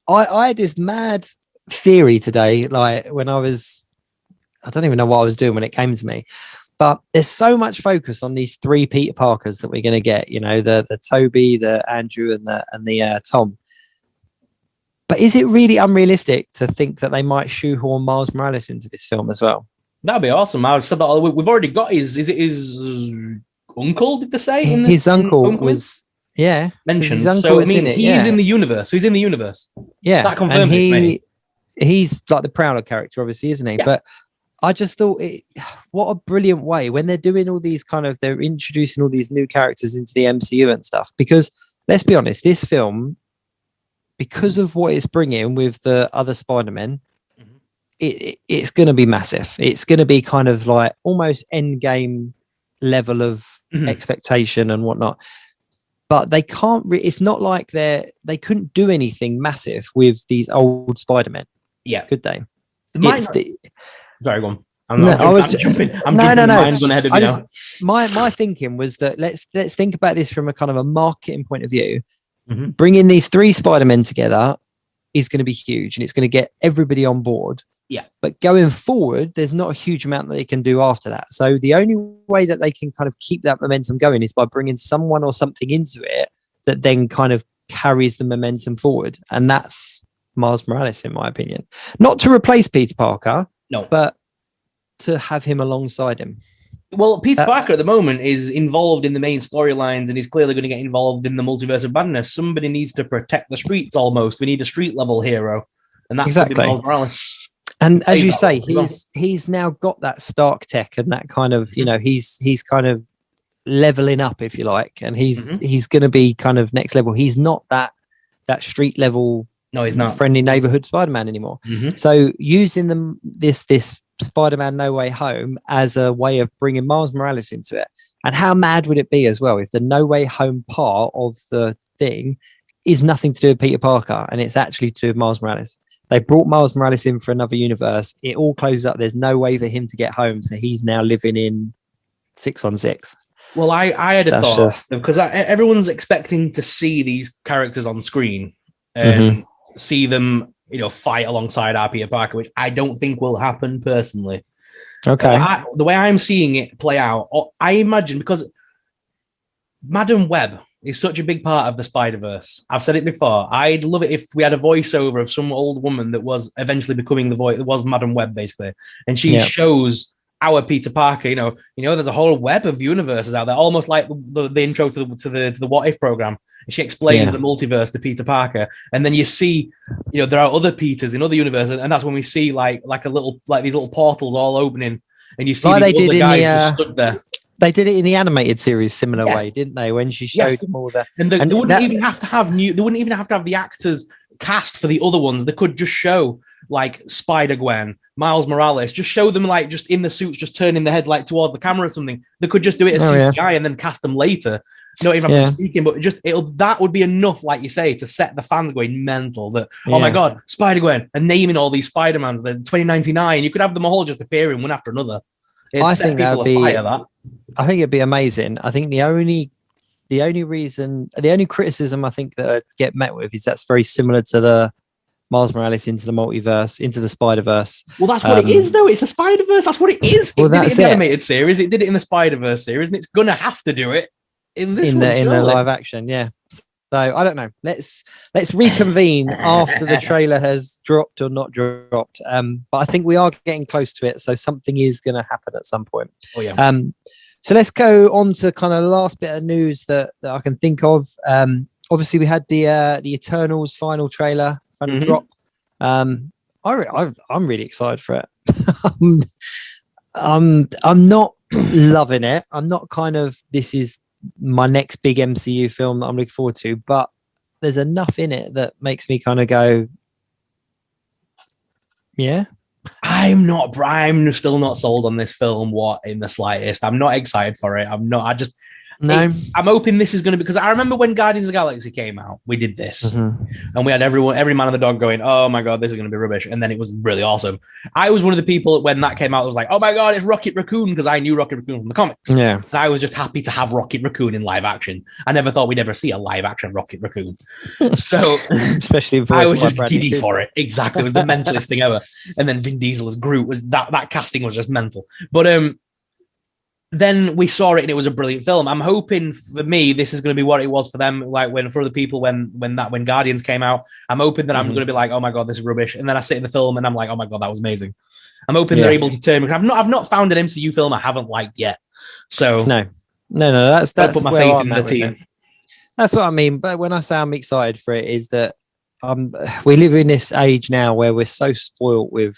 I had this mad theory today, like when I don't even know what I was doing when it came to me, but there's so much focus on these 3 Peter Parkers that we're going to get, you know, the Toby, the Andrew, and the Tom. But is it really unrealistic to think that they might shoehorn Miles Morales into this film as well? That'd be awesome. I said that we've already got his uncle, did they say? His uncle was mentioned. His uncle is in it. He's in the universe. He's in the universe. Yeah. That confirms it, mate. He's like the Prowler character, obviously, isn't he? Yeah. But I just thought, what a brilliant way when they're doing all these they're introducing all these new characters into the MCU and stuff. Because let's be honest, this film, because of what it's bringing with the other Spider-Men, it's going to be massive. It's going to be kind of like almost Endgame level of expectation and whatnot. But they can't. It's not like they couldn't do anything massive with these old Spider-Men. Yeah, could they? Sorry, go on. I'm jumping. No. My thinking was that let's think about this from a kind of a marketing point of view. Bringing these 3 Spider-Men together is going to be huge, and it's going to get everybody on board. Yeah. But going forward, there's not a huge amount that they can do after that. So the only way that they can kind of keep that momentum going is by bringing someone or something into it that then kind of carries the momentum forward. And that's Miles Morales, in my opinion. Not to replace Peter Parker, no, but to have him alongside him. Well, Peter Parker at the moment is involved in the main storylines, and he's clearly going to get involved in the multiverse of madness. Somebody needs to protect the streets almost. We need a street level hero. And that's exactly. Miles Morales. And as you say, he's now got that Stark tech and that kind of, you know, he's kind of leveling up, if you like, and he's going to be kind of next level. He's not that street level. No, he's not friendly neighborhood Spider-Man anymore. So using this Spider-Man No Way Home as a way of bringing Miles Morales into it. And how mad would it be as well if the No Way Home part of the thing is nothing to do with Peter Parker and it's actually to do with Miles Morales? They brought Miles Morales in for another universe. It all closes up. There's no way for him to get home. So he's now living in 616. Well, I had a thought because everyone's expecting to see these characters on screen and see them, you know, fight alongside our Peter Parker, which I don't think will happen personally. Okay. The way I'm seeing it play out, I imagine, because Madam Web is such a big part of the Spider-Verse. I've said it before. I'd love it if we had a voiceover of some old woman that was eventually becoming the voice. It was Madam Web, basically. And she shows our Peter Parker, you know, there's a whole web of universes out there, almost like the intro to the What If program. She explains the multiverse to Peter Parker, and then you see, you know, there are other Peters in other universes, and that's when we see like these little portals all opening, and you see the other guys just stood there. They did it in the animated series similar way, didn't they? When she showed them all that, and they wouldn't even have to have They wouldn't even have to have the actors cast for the other ones. They could just show like Spider-Gwen, Miles Morales, just show them like just in the suits, just turning their head like toward the camera or something. They could just do it as CGI and then cast them later. Not even have to speaking, but just that would be enough, like you say, to set the fans going mental. That oh my god, Spider-Gwen, and naming all these Spider-Mans. The 2099, you could have them all just appearing one after another. I think that'd be. I think it'd be amazing. I think the only criticism I think that I'd get met with is that's very similar to the Miles Morales into the multiverse, into the Spider-Verse. Well, that's what it is, though. It's the Spider-Verse. That's what it is. Well, it did it in the animated series. It did it in the Spider-Verse series, and it's gonna have to do it in this in the live action. Yeah. So I don't know. Let's reconvene after the trailer has dropped or not dropped. But I think we are getting close to it, so something is going to happen at some point. Oh yeah. So let's go on to kind of the last bit of news that I can think of. Obviously, we had the Eternals final trailer kind of drop. I'm really excited for it. I'm not loving it. I'm not kind of this is my next big MCU film that I'm looking forward to, but there's enough in it that makes me kind of go, yeah. I'm still not sold on this film in the slightest. I'm not excited for it. No, I'm hoping this is going to be, because I remember when Guardians of the Galaxy came out, we did this, and we had every man and the dog going, "Oh my god, this is going to be rubbish," and then it was really awesome. I was one of the people when that came out that was like, "Oh my god, it's Rocket Raccoon," because I knew Rocket Raccoon from the comics. Yeah, and I was just happy to have Rocket Raccoon in live action. I never thought we'd ever see a live action Rocket Raccoon, so especially I was just giddy for it. Exactly, it was the mentalist thing ever. And then Vin Diesel as Groot was that casting was just mental. But then we saw it and it was a brilliant film. I'm hoping for me this is going to be what it was for them, like for other people when Guardians came out. I'm hoping that I'm going to be like, oh my god, this is rubbish, and then I sit in the film and I'm like, oh my god, that was amazing. I'm hoping they're able to turn, because I've not found an MCU film I haven't liked yet. So no, that's put my faith in the team. That's what I mean. But when I say I'm excited for it, is that we live in this age now where we're so spoiled with,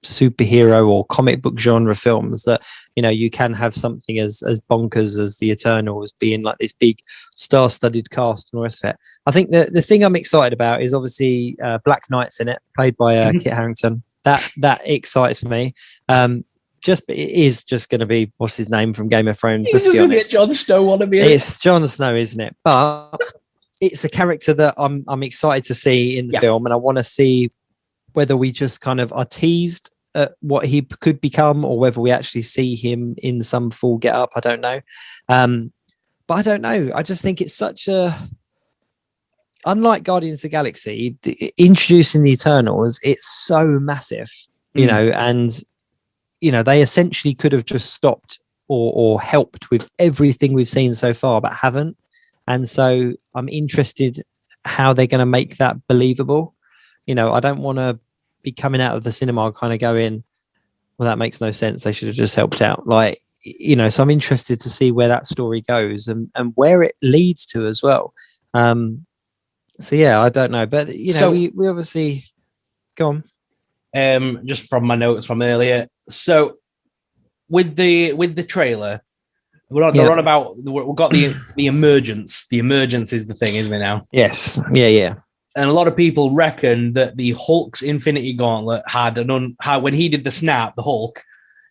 superhero or comic book genre films that, you can have something as bonkers as the Eternals being like this big star-studded cast and all the rest of it. I think the thing I'm excited about is obviously Black Knight's in it, played by Kit Harington. That excites me. It is just going to be, what's his name from Game of Thrones? It's just going to be a Jon Snow wannabe. It's Jon Snow, isn't it? But it's a character that I'm excited to see in the film, and I want to see whether we just kind of are teased at what he could become, or whether we actually see him in some full get up. I don't know. But I don't know. I just think it's such a, unlike Guardians of the Galaxy, introducing the Eternals, it's so massive, and they essentially could have just stopped or helped with everything we've seen so far, but haven't. And so I'm interested how they're going to make that believable. I don't want to be coming out of the cinema kind of going, well, that makes no sense. They should have just helped out. So I'm interested to see where that story goes and where it leads to as well. So yeah, I don't know, but we obviously go on. Just from my notes from earlier. So with the trailer, they're on about, we've got the emergence. The emergence is the thing, isn't it now? Yes. Yeah. And a lot of people reckon that the Hulk's Infinity Gauntlet had when he did the snap, the Hulk,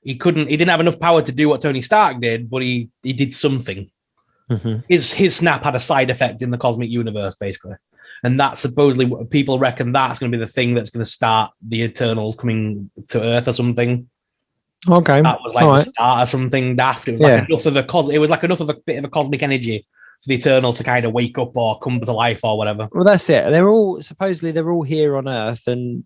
he didn't have enough power to do what Tony Stark did, but he did something. His snap had a side effect in the cosmic universe, basically. And that's supposedly what people reckon that's going to be the thing that's going to start the Eternals coming to Earth or something. Okay. That was like the start of something daft. It was like enough of a bit of a cosmic energy for the Eternals to kind of wake up or come to life or whatever. Well, that's it. They're all here on Earth, and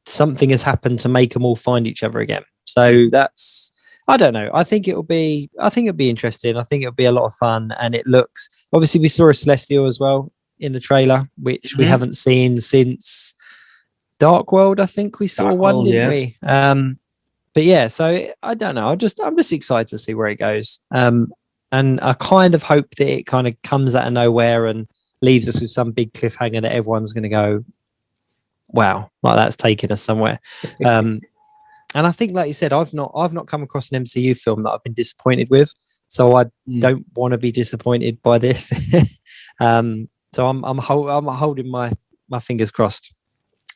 something has happened to make them all find each other again. So that's, I don't know. I think it'll be interesting. I think it'll be a lot of fun, and it looks, obviously we saw a Celestial as well in the trailer, which we haven't seen since Dark World. I think we saw one, didn't we? But yeah, so I don't know. I'm just excited to see where it goes. And I kind of hope that it kind of comes out of nowhere and leaves us with some big cliffhanger that everyone's going to go, wow, like that's taking us somewhere. And I think, like you said, I've not come across an MCU film that I've been disappointed with, so I don't want to be disappointed by this. So I'm holding my fingers crossed.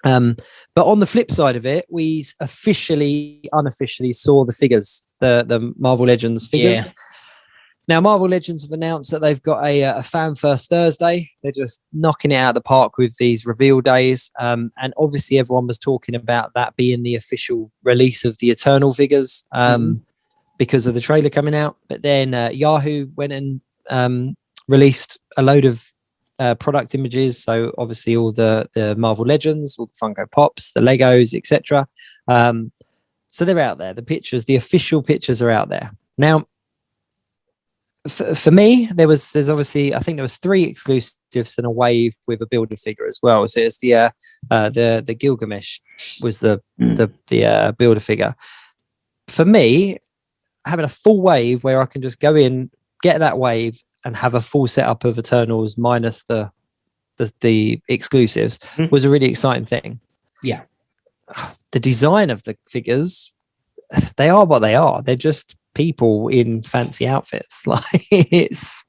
But on the flip side of it, we unofficially saw the figures, the Marvel Legends figures. Yeah. Now, Marvel Legends have announced that they've got a Fan First Thursday. They're just knocking it out of the park with these reveal days. And obviously everyone was talking about that being the official release of the Eternal figures because of the trailer coming out. But then Yahoo went and released a load of product images. So obviously all the Marvel Legends, all the Funko Pops, the Legos, etc. So they're out there. The official pictures are out there. Now, for me, there's obviously, I think there was 3 exclusives and a wave with a builder figure as well. So it's the Gilgamesh was the builder figure. For me, having a full wave where I can just go in, get that wave, and have a full setup of Eternals minus the exclusives was a really exciting thing. Yeah, the design of the figures, they are what they are. They're just people in fancy outfits. Like, it's,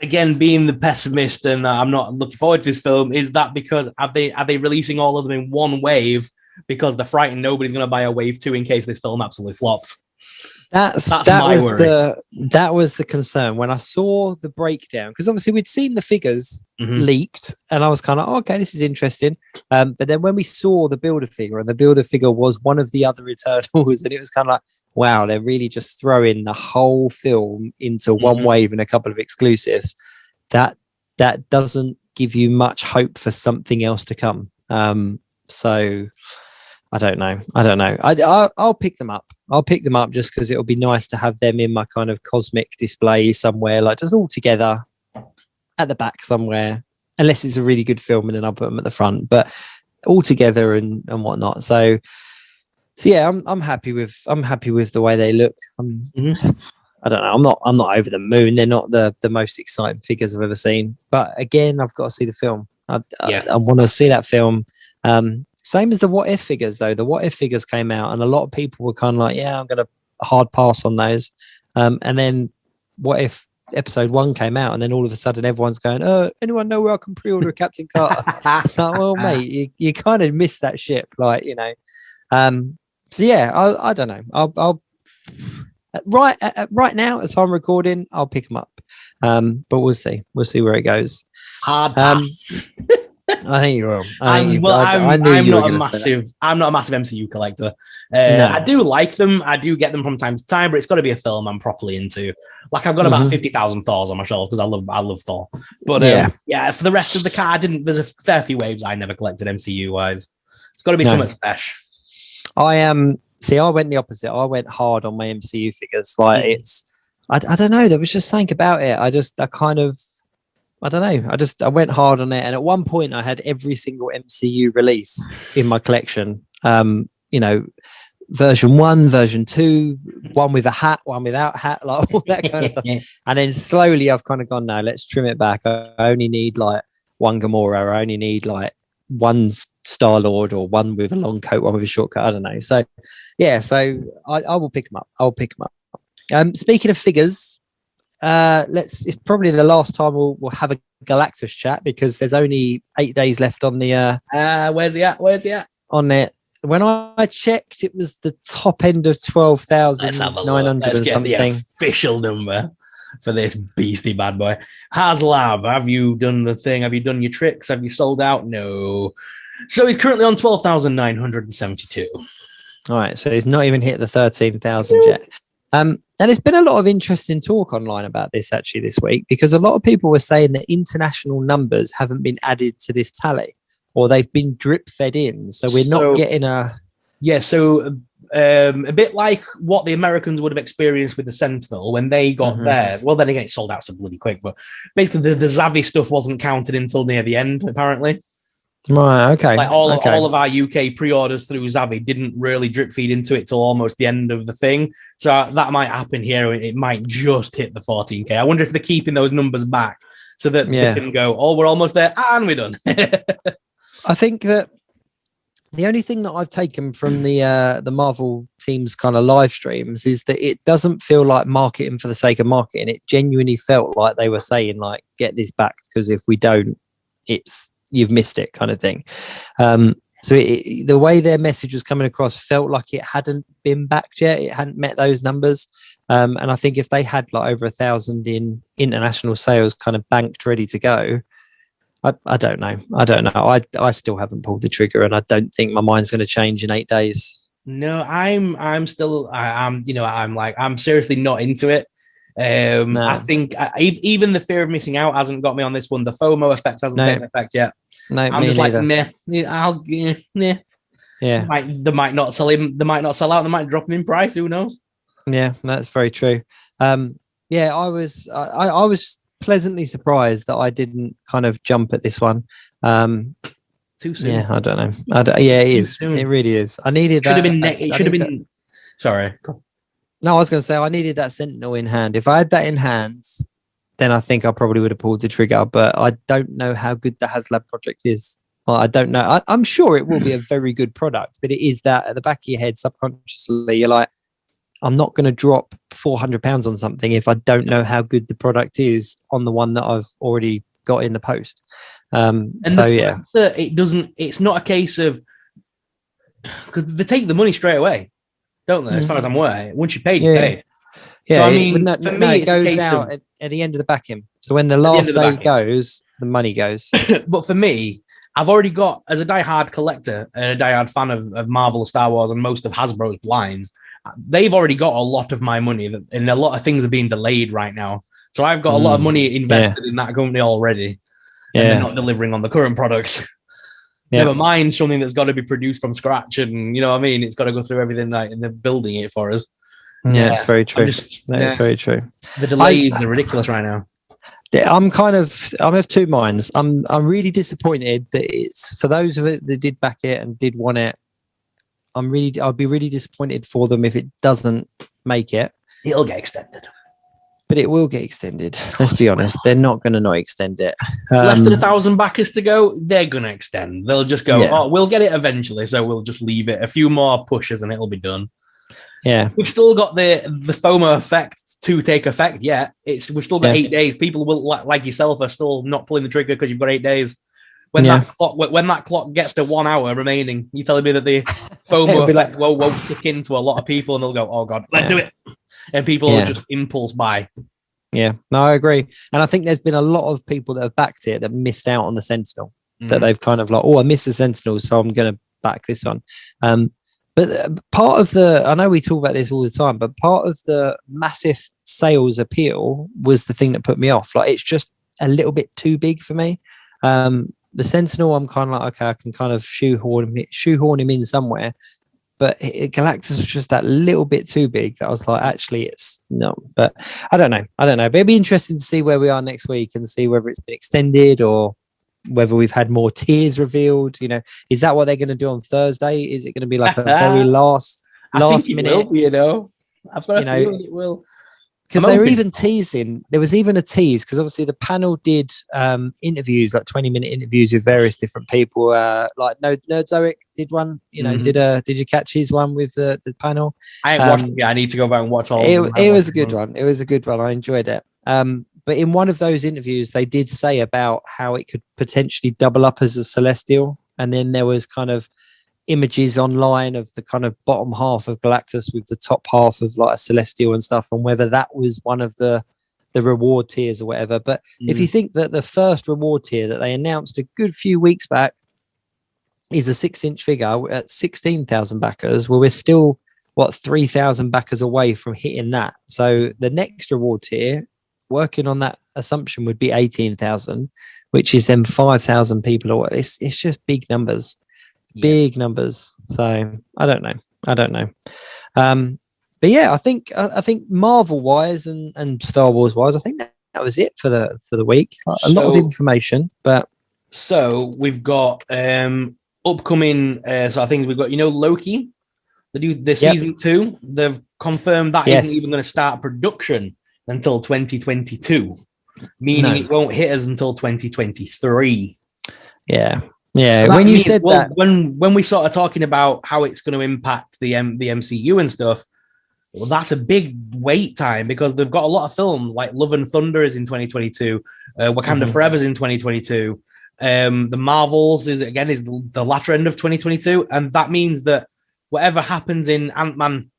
again, being the pessimist, and I'm not looking forward to this film. Is that because are they releasing all of them in one wave because they're frightened nobody's going to buy a wave 2 in case this film absolutely flops? That was the concern when I saw the breakdown, because obviously we'd seen the figures leaked, and I was kind of okay, this is interesting. But then when we saw the builder figure, and the builder figure was one of the other Eternals, and it was kind of like, wow, they're really just throwing the whole film into one wave and a couple of exclusives. That doesn't give you much hope for something else to come. So I don't know. I'll pick them up. I'll pick them up just because it'll be nice to have them in my kind of cosmic display somewhere, like just all together at the back somewhere, unless it's a really good film, and then I'll put them at the front, but all together and whatnot. So yeah, I'm happy with the way they look. I don't know. I'm not over the moon. They're not the most exciting figures I've ever seen, but again, I've got to see the film. I want to see that film. Same as the What If figures, though. The What If figures came out, and a lot of people were kind of like, yeah, I'm going to hard pass on those. And then What If episode 1 came out, and then all of a sudden everyone's going, anyone know where I can pre-order a Captain Carter? Like, well, mate, you kind of missed that ship, like, you know. So yeah, I don't know. I'll right now, as I'm recording, I'll pick them up. But we'll see where it goes. Hard pass. I think you will. I'm not a massive MCU collector. No. I do like them. I do get them from time to time, but it's got to be a film I'm properly into. Like, I've got about 50,000 Thors on my shelf because I love Thor. But for the rest of the car, there's a fair few waves I never collected MCU wise. It's got to be something special. I went the opposite. I went hard on my MCU figures. Like, I don't know. There was just something about it. I went hard on it. And at one point I had every single MCU release in my collection. You know, version 1, version 2, one with a hat, one without hat, like all that kind of stuff. And then slowly I've kind of gone, no, let's trim it back. I only need like one Gamora. I only need like one Star-Lord, or one with a long coat, one with a short coat. I don't know. So yeah, I will pick them up. I'll pick them up. Speaking of figures, it's probably the last time we'll have a Galactus chat, because there's only 8 days left on the where's he at on it. When I checked, it was the top end of 12,900 and something. The official number for this beastly bad boy. Haslab, have you done the thing? Have you done your tricks? Have you sold out? No. So he's currently on 12,972. All right, so he's not even hit the 13,000 yet. And there's been a lot of interesting talk online about this actually this week, because a lot of people were saying that international numbers haven't been added to this tally, or they've been drip fed in. So we're not getting a... Yeah, so a bit like what the Americans would have experienced with the Sentinel when they got theirs. Well, then again, it sold out so bloody quick, but basically the Zavi stuff wasn't counted until near the end, apparently. Right, okay. Like all of our UK pre-orders through Zavi didn't really drip feed into it till almost the end of the thing. So that might happen here. It might just hit the 14K. I wonder if they're keeping those numbers back so that they can go, oh, we're almost there and we're done. I think that the only thing that I've taken from the Marvel team's kind of live streams is that it doesn't feel like marketing for the sake of marketing. It genuinely felt like they were saying, like, get this back, because if we don't, you've missed it, kind of thing. So the way their message was coming across felt like it hadn't been backed yet. It hadn't met those numbers. And I think if they had like over 1,000 in international sales kind of banked, ready to go, I don't know. I still haven't pulled the trigger, and I don't think my mind's going to change in 8 days. No, I'm still, I'm seriously not into it. No. I think even the fear of missing out hasn't got me on this one. The FOMO effect hasn't taken effect yet. No, I'm just neither. like, nah. Yeah, they might not sell him. They might not sell out. They might drop him in price. Who knows? Yeah, that's very true. Yeah, I was pleasantly surprised that I didn't kind of jump at this one. Too soon. Yeah, I don't know. Yeah, it is. Soon. It really is. I needed that. It should have been. Sorry. No, I was going to say I needed that Sentinel in hand. If I had that in hand, then I think I probably would have pulled the trigger. But I don't know how good the Haslab project is. I don't know. I'm sure it will be a very good product, but it is that at the back of your head, subconsciously, you're like, I'm not going to drop £400 on something if I don't know how good the product is on the one that I've already got in the post. And so, yeah, it doesn't. It's not a case of, because they take the money straight away. don't they? As far as I'm aware, once you paid, you Yeah. paid. Yeah, so I mean, for me, it goes out at the end of the backing. So when the last day goes, the money goes. But for me, I've already got, as a diehard collector and a diehard fan of Marvel, Star Wars, and most of Hasbro's blinds, they've already got a lot of my money, and a lot of things are being delayed right now. So I've got a lot of money invested in that company already, and they're not delivering on the current product. Never mind something that's got to be produced from scratch, and you know what I mean. It's got to go through everything and they're building it for us. Yeah, it's very true. That's very true. The delays are ridiculous right now. I'm of two minds. I'm really disappointed that it's for those of it that did back it and did want it. I'll be really disappointed for them if it doesn't make it. It'll get extended, but it will get extended. Let's be honest, they're not going to not extend it. Less than 1,000 backers to go. They're going to extend. They'll just go. Oh, we'll get it eventually, so we'll just leave it a few more pushes and it'll be done. Yeah, we've still got the FOMO effect to take effect yet. We've still got 8 days. People will, like yourself, are still not pulling the trigger because you've got 8 days. When that clock gets to 1 hour remaining, you telling me that the FOMO effect won't kick into a lot of people and they'll go, "Oh God, let's do it," and people will just impulse buy. Yeah, no, I agree, and I think there's been a lot of people that have backed it that missed out on the Sentinel. That they've kind of like, "Oh, I missed the Sentinel, so I'm going to back this one." But part of I know we talk about this all the time, but part of the massive sales appeal was the thing that put me off. Like, it's just a little bit too big for me. The Sentinel, I'm kind of like, okay, I can kind of shoehorn him in somewhere. But Galactus was just that little bit too big that I was like, actually, it's no. But I don't know. But it'd be interesting to see where we are next week and see whether it's been extended or whether we've had more tiers revealed. You know, is that what they're going to do on Thursday? Is it going to be like a very last minute? Will, I've got a feeling it will. Because they were even teasing. There was even a tease because obviously the panel did interviews, like 20-minute interviews with various different people. Like Nerdzoic did one. You know, did you catch his one with the panel? I ain't watched. Yeah, I need to go back and watch all. It was a good one. It was a good one. I enjoyed it. But in one of those interviews, they did say about how it could potentially double up as a Celestial. And then there was kind of images online of the kind of bottom half of Galactus with the top half of like a Celestial and stuff, and whether that was one of the reward tiers or whatever. But if you think that the first reward tier that they announced a good few weeks back is a 6-inch figure at 16,000 backers, well, we're still 3,000 backers away from hitting that. So the next reward tier, working on that assumption, would be 18,000, which is then 5,000 people away. It's just big numbers. Big numbers. So I don't know. But yeah, I think Marvel wise and Star Wars wise, I think that was it for the week. A lot of information, but so we've got upcoming. So I think we've got Loki. They do the season 2. They've confirmed that isn't even going to start production until 2022, meaning it won't hit us until 2023. Yeah. Yeah, so when you said that, when we started talking about how it's going to impact the MCU and stuff, well, that's a big wait time because they've got a lot of films like Love and Thunder is in 2022, Wakanda Forever is in 2022, the Marvels is the latter end of 2022, and that means that whatever happens in Ant-Man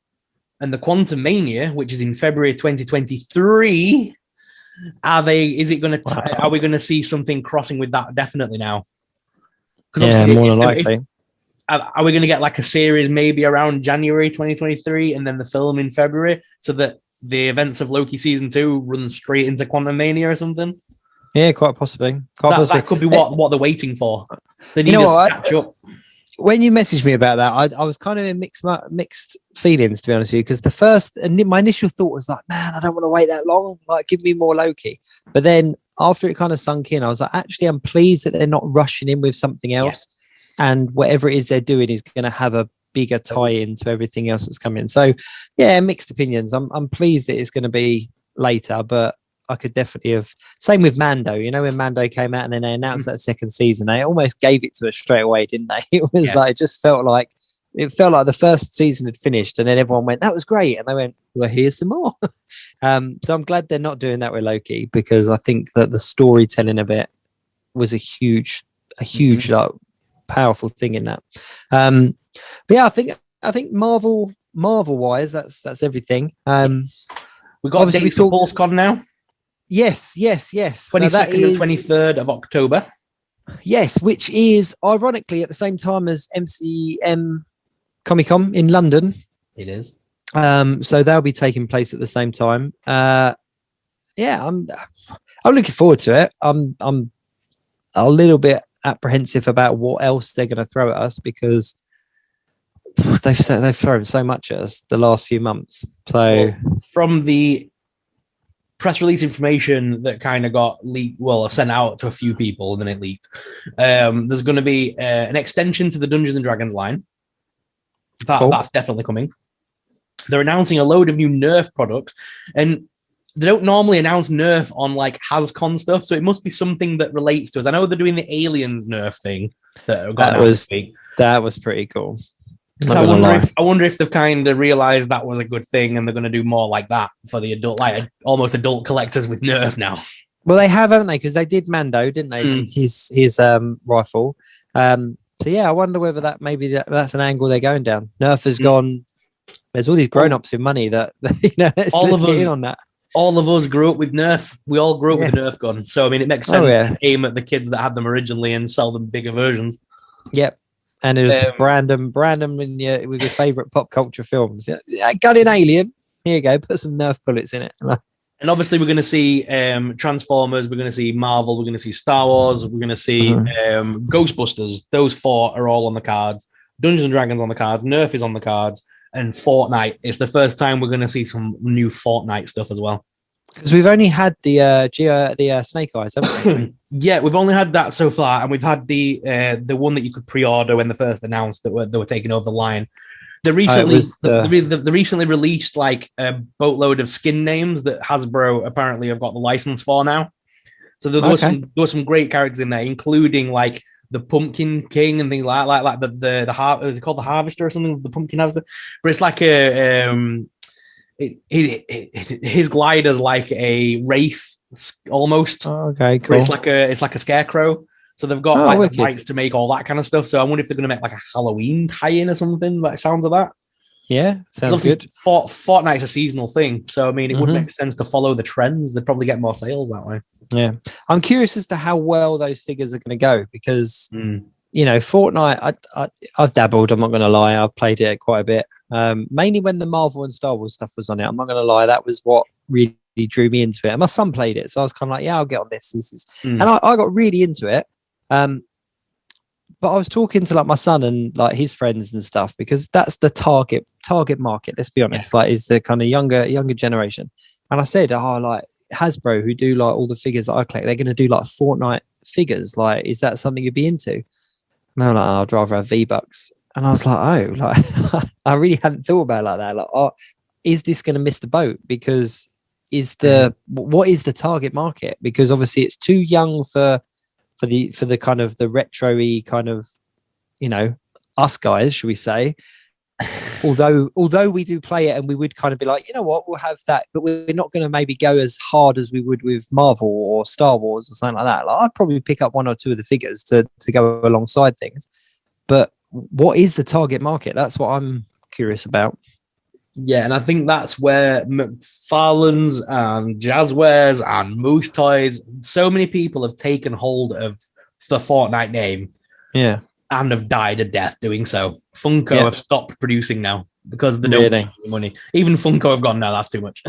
and the Quantum Mania, which is in February 2023, are we going to see something crossing with that definitely now? Yeah, more than likely. Are we going to get like a series maybe around January 2023 and then the film in February so that the events of Loki season 2 run straight into Quantum Mania or something? Yeah, quite possibly. That could be what they're waiting for. They need us to catch up. When you messaged me about that, I was kind of in mixed feelings, to be honest with you, because my initial thought was like, man, I don't want to wait that long. Like, give me more Loki. But then after it kind of sunk in, I was like, actually, I'm pleased that they're not rushing in with something else. Yeah. And whatever it is they're doing is going to have a bigger tie-in to everything else that's coming. So, yeah, mixed opinions. I'm pleased that it's going to be later, but I could definitely have. Same with Mando. When Mando came out and then they announced that second season, they almost gave it to us straight away, didn't they? It was like, it just felt like the first season had finished, and then everyone went, "That was great," and they went, "Well, here's some more." So I'm glad they're not doing that with Loki, because I think that the storytelling of it was a huge, like, powerful thing in that. But yeah, I think Marvel Marvel wise, that's everything. Yes. We got obviously dates for Pulsecon now. Yes. 22nd and 23rd of October. Yes, which is ironically at the same time as MCM Comic Con in London. It is. So they'll be taking place at the same time. I'm looking forward to it. I'm a little bit apprehensive about what else they're going to throw at us because they've thrown so much at us the last few months. So from the press release information that kind of got leaked, sent out to a few people and then it leaked. There's going to be an extension to the Dungeons and Dragons line. That's definitely coming. They're announcing a load of new Nerf products, and they don't normally announce Nerf on like HasCon stuff, so it must be something that relates to us. I know they're doing the Aliens Nerf thing that was pretty cool. So I wonder if they've kind of realized that was a good thing, and they're going to do more like that for the adult, like almost adult collectors with Nerf now. Well, they have, haven't they? Because they did Mando, didn't they? His rifle. So yeah, I wonder whether that's an angle they're going down. Nerf has gone. There's all these grown-ups with money that let's get in on that. All of us grew up with Nerf. We all grew up with a Nerf gun. So I mean, it makes sense to aim at the kids that had them originally and sell them bigger versions. Yep. And it was random with your favorite pop culture films. Yeah, gun in Alien. Here you go. Put some Nerf bullets in it. And obviously, we're going to see Transformers. We're going to see Marvel. We're going to see Star Wars. We're going to see Ghostbusters. Those 4 are all on the cards. Dungeons and Dragons on the cards. Nerf is on the cards. And Fortnite is the first time we're going to see some new Fortnite stuff as well. Because we've only had the Snake Eyes, haven't we? Yeah, we've only had that so far, and we've had the one that you could pre-order when they first announced that they were taking over the line. They recently released like a boatload of skin names that Hasbro apparently have got the license for now. So there were some great characters in there, including like the Pumpkin King and things like the is it called the Harvester or something? The Pumpkin Harvester, but it's like his glider's like a wraith almost. Oh, okay, cool. But it's like a scarecrow. So they've got the rights to make all that kind of stuff. So I wonder if they're going to make like a Halloween tie-in or something. Like sounds of that. Yeah, sounds good. Fortnite's a seasonal thing, so I mean, it would make sense to follow the trends. They'd probably get more sales that way. Yeah, I'm curious as to how well those figures are going to go because Fortnite. I've dabbled. I'm not going to lie. I've played it quite a bit, mainly when the Marvel and Star Wars stuff was on it. I'm not going to lie. That was what really drew me into it. And my son played it, so I was kind of like, yeah, I'll get on this. And I got really into it. But I was talking to like my son and like his friends and stuff because that's the target market. Let's be honest, like is the kind of younger generation. And I said, like Hasbro, who do like all the figures that I collect, they're going to do like Fortnite figures. Like, is that something you'd be into? And they're like, I'd rather have V-Bucks. And I was like, oh, like I really hadn't thought about it like that. Like, is this going to miss the boat? Because what is the target market? Because obviously it's too young for the kind of the retro-y kind of, us guys, should we say? although we do play it and we would kind of be like, you know what, we'll have that, but we're not going to maybe go as hard as we would with Marvel or Star Wars or something like that. Like, I'd probably pick up 1 or 2 of the figures to go alongside things. But what is the target market? That's what I'm curious about. Yeah, and I think that's where McFarlane's and Jazzwares and Moose Toys, so many people have taken hold of the Fortnite name. Yeah. And have died a death doing so. Funko have stopped producing now because they don't make money. Even Funko have gone, no, that's too much.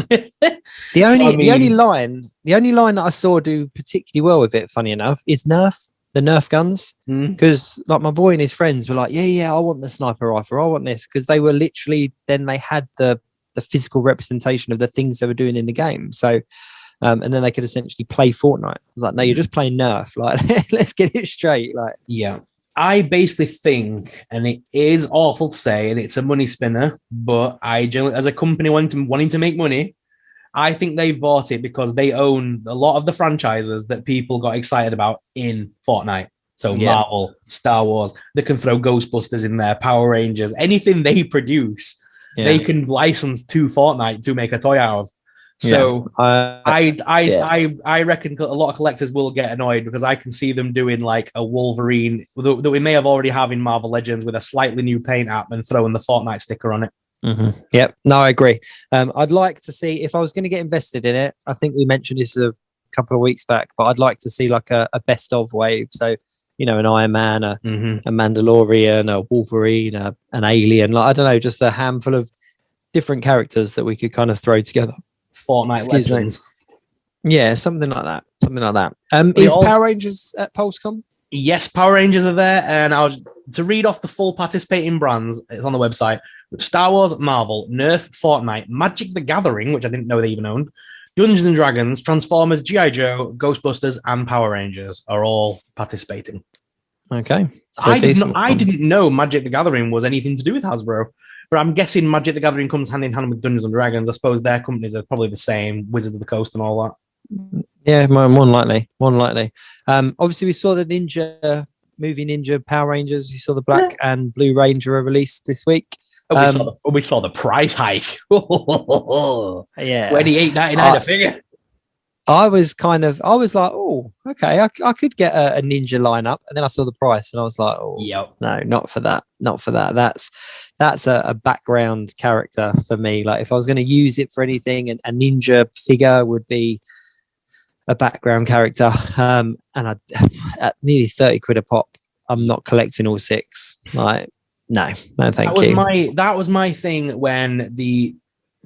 The only line that I saw do particularly well with it, funny enough, is Nerf. The Nerf guns, because like my boy and his friends were like, yeah, I want the sniper rifle, I want this, because they were literally, then they had the physical representation of the things they were doing in the game. So, and then they could essentially play Fortnite. I was like, no, you're just playing Nerf. Like, let's get it straight. Like, yeah, I basically think, and it is awful to say, and it's a money spinner, but I generally, as a company wanting to make money, I think they've bought it because they own a lot of the franchises that people got excited about in Fortnite. So Marvel, Star Wars, they can throw Ghostbusters in there, Power Rangers, anything they produce, they can license to Fortnite to make a toy out of. So I reckon a lot of collectors will get annoyed because I can see them doing like a Wolverine that we may have already have in Marvel Legends with a slightly new paint app and throwing the Fortnite sticker on it. Mm-hmm. Yep. No, I agree. I'd like to see, if I was going to get invested in it, I think we mentioned this a couple of weeks back, but I'd like to see like a best of wave. So, you know, an Iron Man, a Mandalorian, a Wolverine, an Alien, like, I don't know, just a handful of different characters that we could kind of throw together. Fortnite Legends. Yeah, something like that. Something like that. Is Power Rangers at Pulsecon? Yes, Power Rangers are there, and I was to read off the full participating brands. It's on the website. Star Wars, Marvel, Nerf, Fortnite, Magic the Gathering, which I didn't know they even owned, Dungeons and Dragons, Transformers, G.I. Joe, Ghostbusters, and Power Rangers are all participating. Okay. So I didn't know Magic the Gathering was anything to do with Hasbro, but I'm guessing Magic the Gathering comes hand in hand with Dungeons and Dragons. I suppose their companies are probably the same, Wizards of the Coast and all that. Yeah, more than likely. Obviously, we saw the Ninja Power Rangers. You saw the Black and Blue Ranger released this week. We saw the price hike. Yeah, $28.99 a figure. I was like, oh, okay, I could get a ninja lineup, and then I saw the price, and I was like, oh, no, not for that. That's a background character for me. Like, if I was going to use it for anything, a ninja figure would be a background character. And at nearly 30 quid a pop, I'm not collecting all 6. Like, no, thank you. That was my thing when the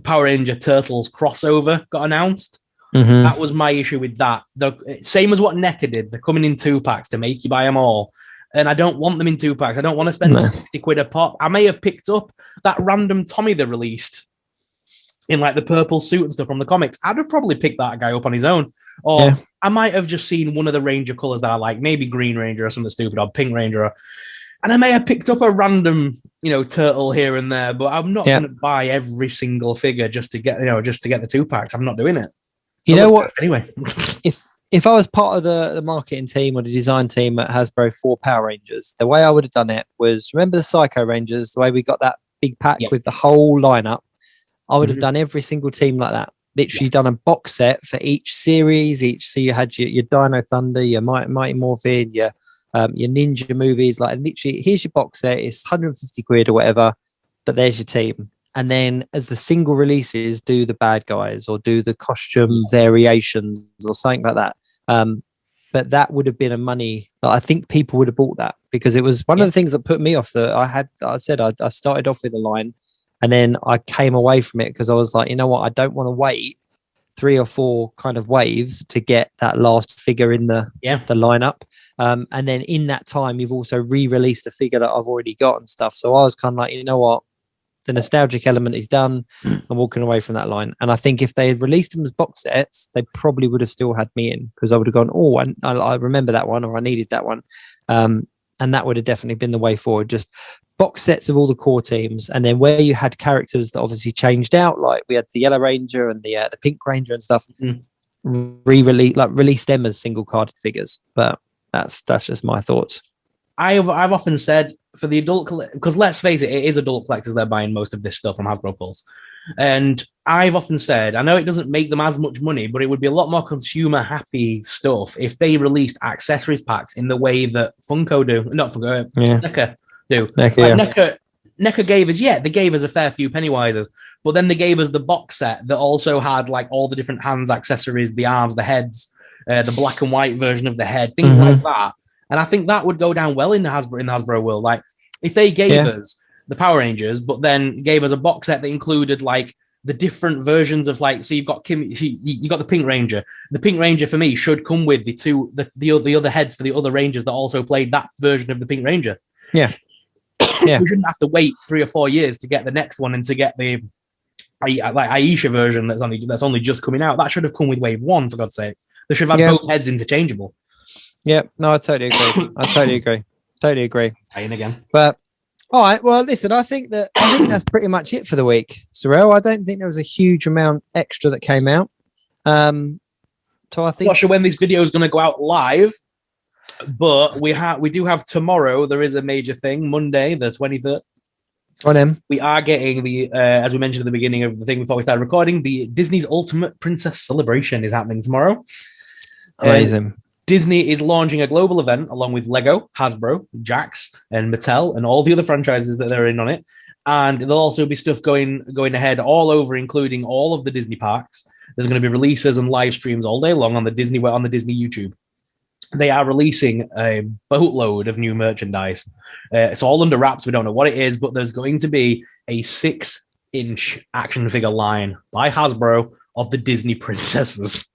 Power Ranger Turtles crossover got announced. Mm-hmm. That was my issue with that. Same as what NECA did. They're coming in 2-packs to make you buy them all. And I don't want them in 2-packs. I don't want to spend 60 quid a pop. I may have picked up that random Tommy they released in like the purple suit and stuff from the comics. I'd have probably picked that guy up on his own. Or I might have just seen one of the Ranger colors that I like, maybe Green Ranger or something stupid, or Pink Ranger. And I may have picked up a random, turtle here and there, but I'm not going to buy every single figure just to get the 2-packs. I'm not doing it. You know what? Anyway, if I was part of the marketing team or the design team at Hasbro for Power Rangers, the way I would have done it was, remember the Psycho Rangers, the way we got that big pack with the whole lineup? I would have done every single team like that. Literally done a box set for each series. So you had your Dino Thunder, your Mighty Morphin, your ninja movies. Like, literally, here's your box set. It's 150 quid or whatever, but there's your team. And then as the single releases, do the bad guys or do the costume variations or something like that. But that would have been a money. I think people would have bought that, because it was one of the things that put me off. I started off with a line, and then I came away from it because I was like, you know what? I don't want to wait 3 or 4 kind of waves to get that last figure in the lineup. And then in that time, you've also re-released a figure that I've already got and stuff. So I was kind of like, you know what? The nostalgic element is done. I'm walking away from that line. And I think if they had released them as box sets, they probably would have still had me in, because I would have gone, oh, I remember that one, or I needed that one. And that would have definitely been the way forward. Just box sets of all the core teams, and then where you had characters that obviously changed out, like we had the Yellow Ranger and the Pink Ranger and stuff, release them as single carded figures. But that's just my thoughts. I've often said, for the adult, because let's face it is adult collectors that are buying most of this stuff from Hasbro Pulse. And I've often said, I know it doesn't make them as much money, but it would be a lot more consumer happy stuff if they released accessories packs in the way that Funko do. Not Funko, NECA do. NECA gave us, they gave us a fair few Pennywises, but then they gave us the box set that also had like all the different hands accessories, the arms, the heads, the black and white version of the head, things like that. And I think that would go down well in the Hasbro world. Like, if they gave us the Power Rangers, but then gave us a box set that included like the different versions of, like, so you've got you got the Pink Ranger. The Pink Ranger for me should come with the other heads for the other Rangers that also played that version of the Pink Ranger. Yeah. We shouldn't have to wait 3 or 4 years to get the next one and to get the Aisha version that's only just coming out. That should have come with Wave 1, for God's sake. They should have had both heads interchangeable. Yeah, no, I totally agree. Totally agree. Paying again. But all right, well, listen, I think that's pretty much it for the week, Sorrell. I don't think there was a huge amount extra that came out. So I think, not sure when this video is going to go out live, but we do have tomorrow. There is a major thing, Monday, the 23rd. On him. We are getting the, as we mentioned at the beginning of the thing before we started recording, the Disney's Ultimate Princess Celebration is happening tomorrow. Amazing. Disney is launching a global event along with Lego, Hasbro, Jax, and Mattel, and all the other franchises that are in on it. And there'll also be stuff going ahead all over, including all of the Disney parks. There's going to be releases and live streams all day long on the Disney YouTube. They are releasing a boatload of new merchandise. It's all under wraps. We don't know what it is, but there's going to be a 6-inch action figure line by Hasbro of the Disney princesses.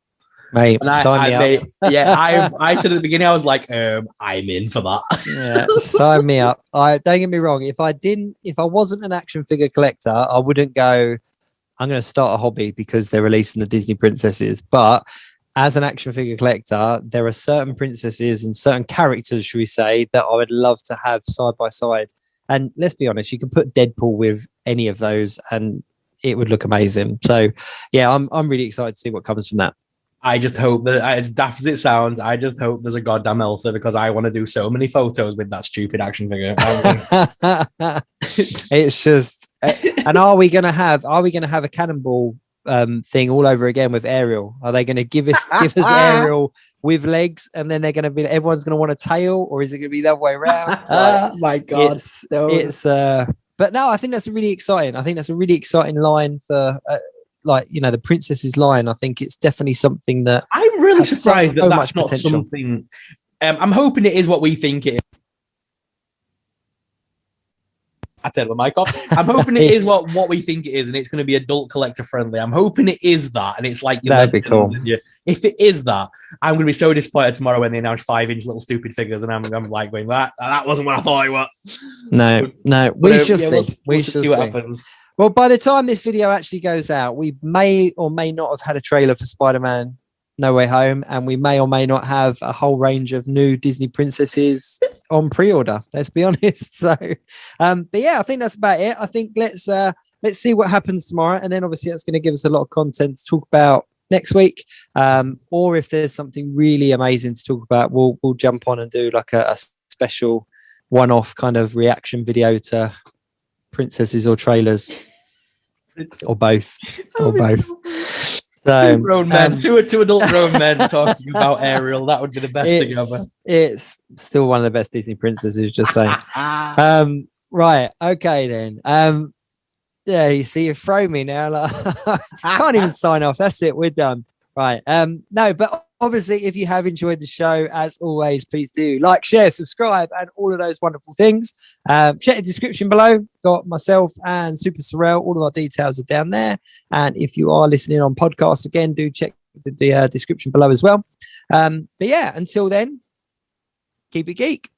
Mate, sign me up. I said at the beginning, I was like, I'm in for that. Yeah, sign me up. Don't get me wrong. If I wasn't an action figure collector, I wouldn't go, I'm going to start a hobby because they're releasing the Disney princesses. But as an action figure collector, there are certain princesses and certain characters, should we say, that I would love to have side by side. And let's be honest, you can put Deadpool with any of those and it would look amazing. So yeah, I'm really excited to see what comes from that. I just hope that, as daft as it sounds, I just hope there's a goddamn Elsa, because I want to do so many photos with that stupid action figure. It's just, and are we gonna have a cannonball thing all over again with Ariel? Are they going to give us Ariel with legs, and then everyone's going to want a tail, or is it going to be that way around? Like, my God, but no, I think that's really exciting. I think that's a really exciting line for the princesses line. I think it's definitely something that I'm really surprised that that's not potential. Something. I'm hoping it is what we think it is. I turned my mic off. I'm hoping it is what we think it is, and it's going to be adult collector friendly. I'm hoping it is that, and it's like that'd be cool. If it is that, I'm going to be so disappointed tomorrow when they announce 5-inch little stupid figures, and I'm like going, that wasn't what I thought it was. No, we shall see. We shall see what happens. Well, by the time this video actually goes out, we may or may not have had a trailer for Spider-Man No Way Home, and we may or may not have a whole range of new Disney princesses on pre-order. Let's be honest. So, but yeah, I think that's about it. I think let's see what happens tomorrow, and then obviously that's going to give us a lot of content to talk about next week. Or if there's something really amazing to talk about, we'll jump on and do like a special one-off kind of reaction video to princesses or trailers, or both, So, two grown men, two adult grown men talking about Ariel. That would be the best thing ever. It's still one of the best Disney princesses, just saying. Right, okay then. Yeah, you see, you throw me now. Like, can't even sign off. That's it. We're done. Right. No, but obviously, if you have enjoyed the show, as always, please do like, share, subscribe, and all of those wonderful things. Check the description below. Got myself and SuperSorrell. All of our details are down there. And if you are listening on podcasts, again, do check the description below as well. But yeah, until then, keep it geek.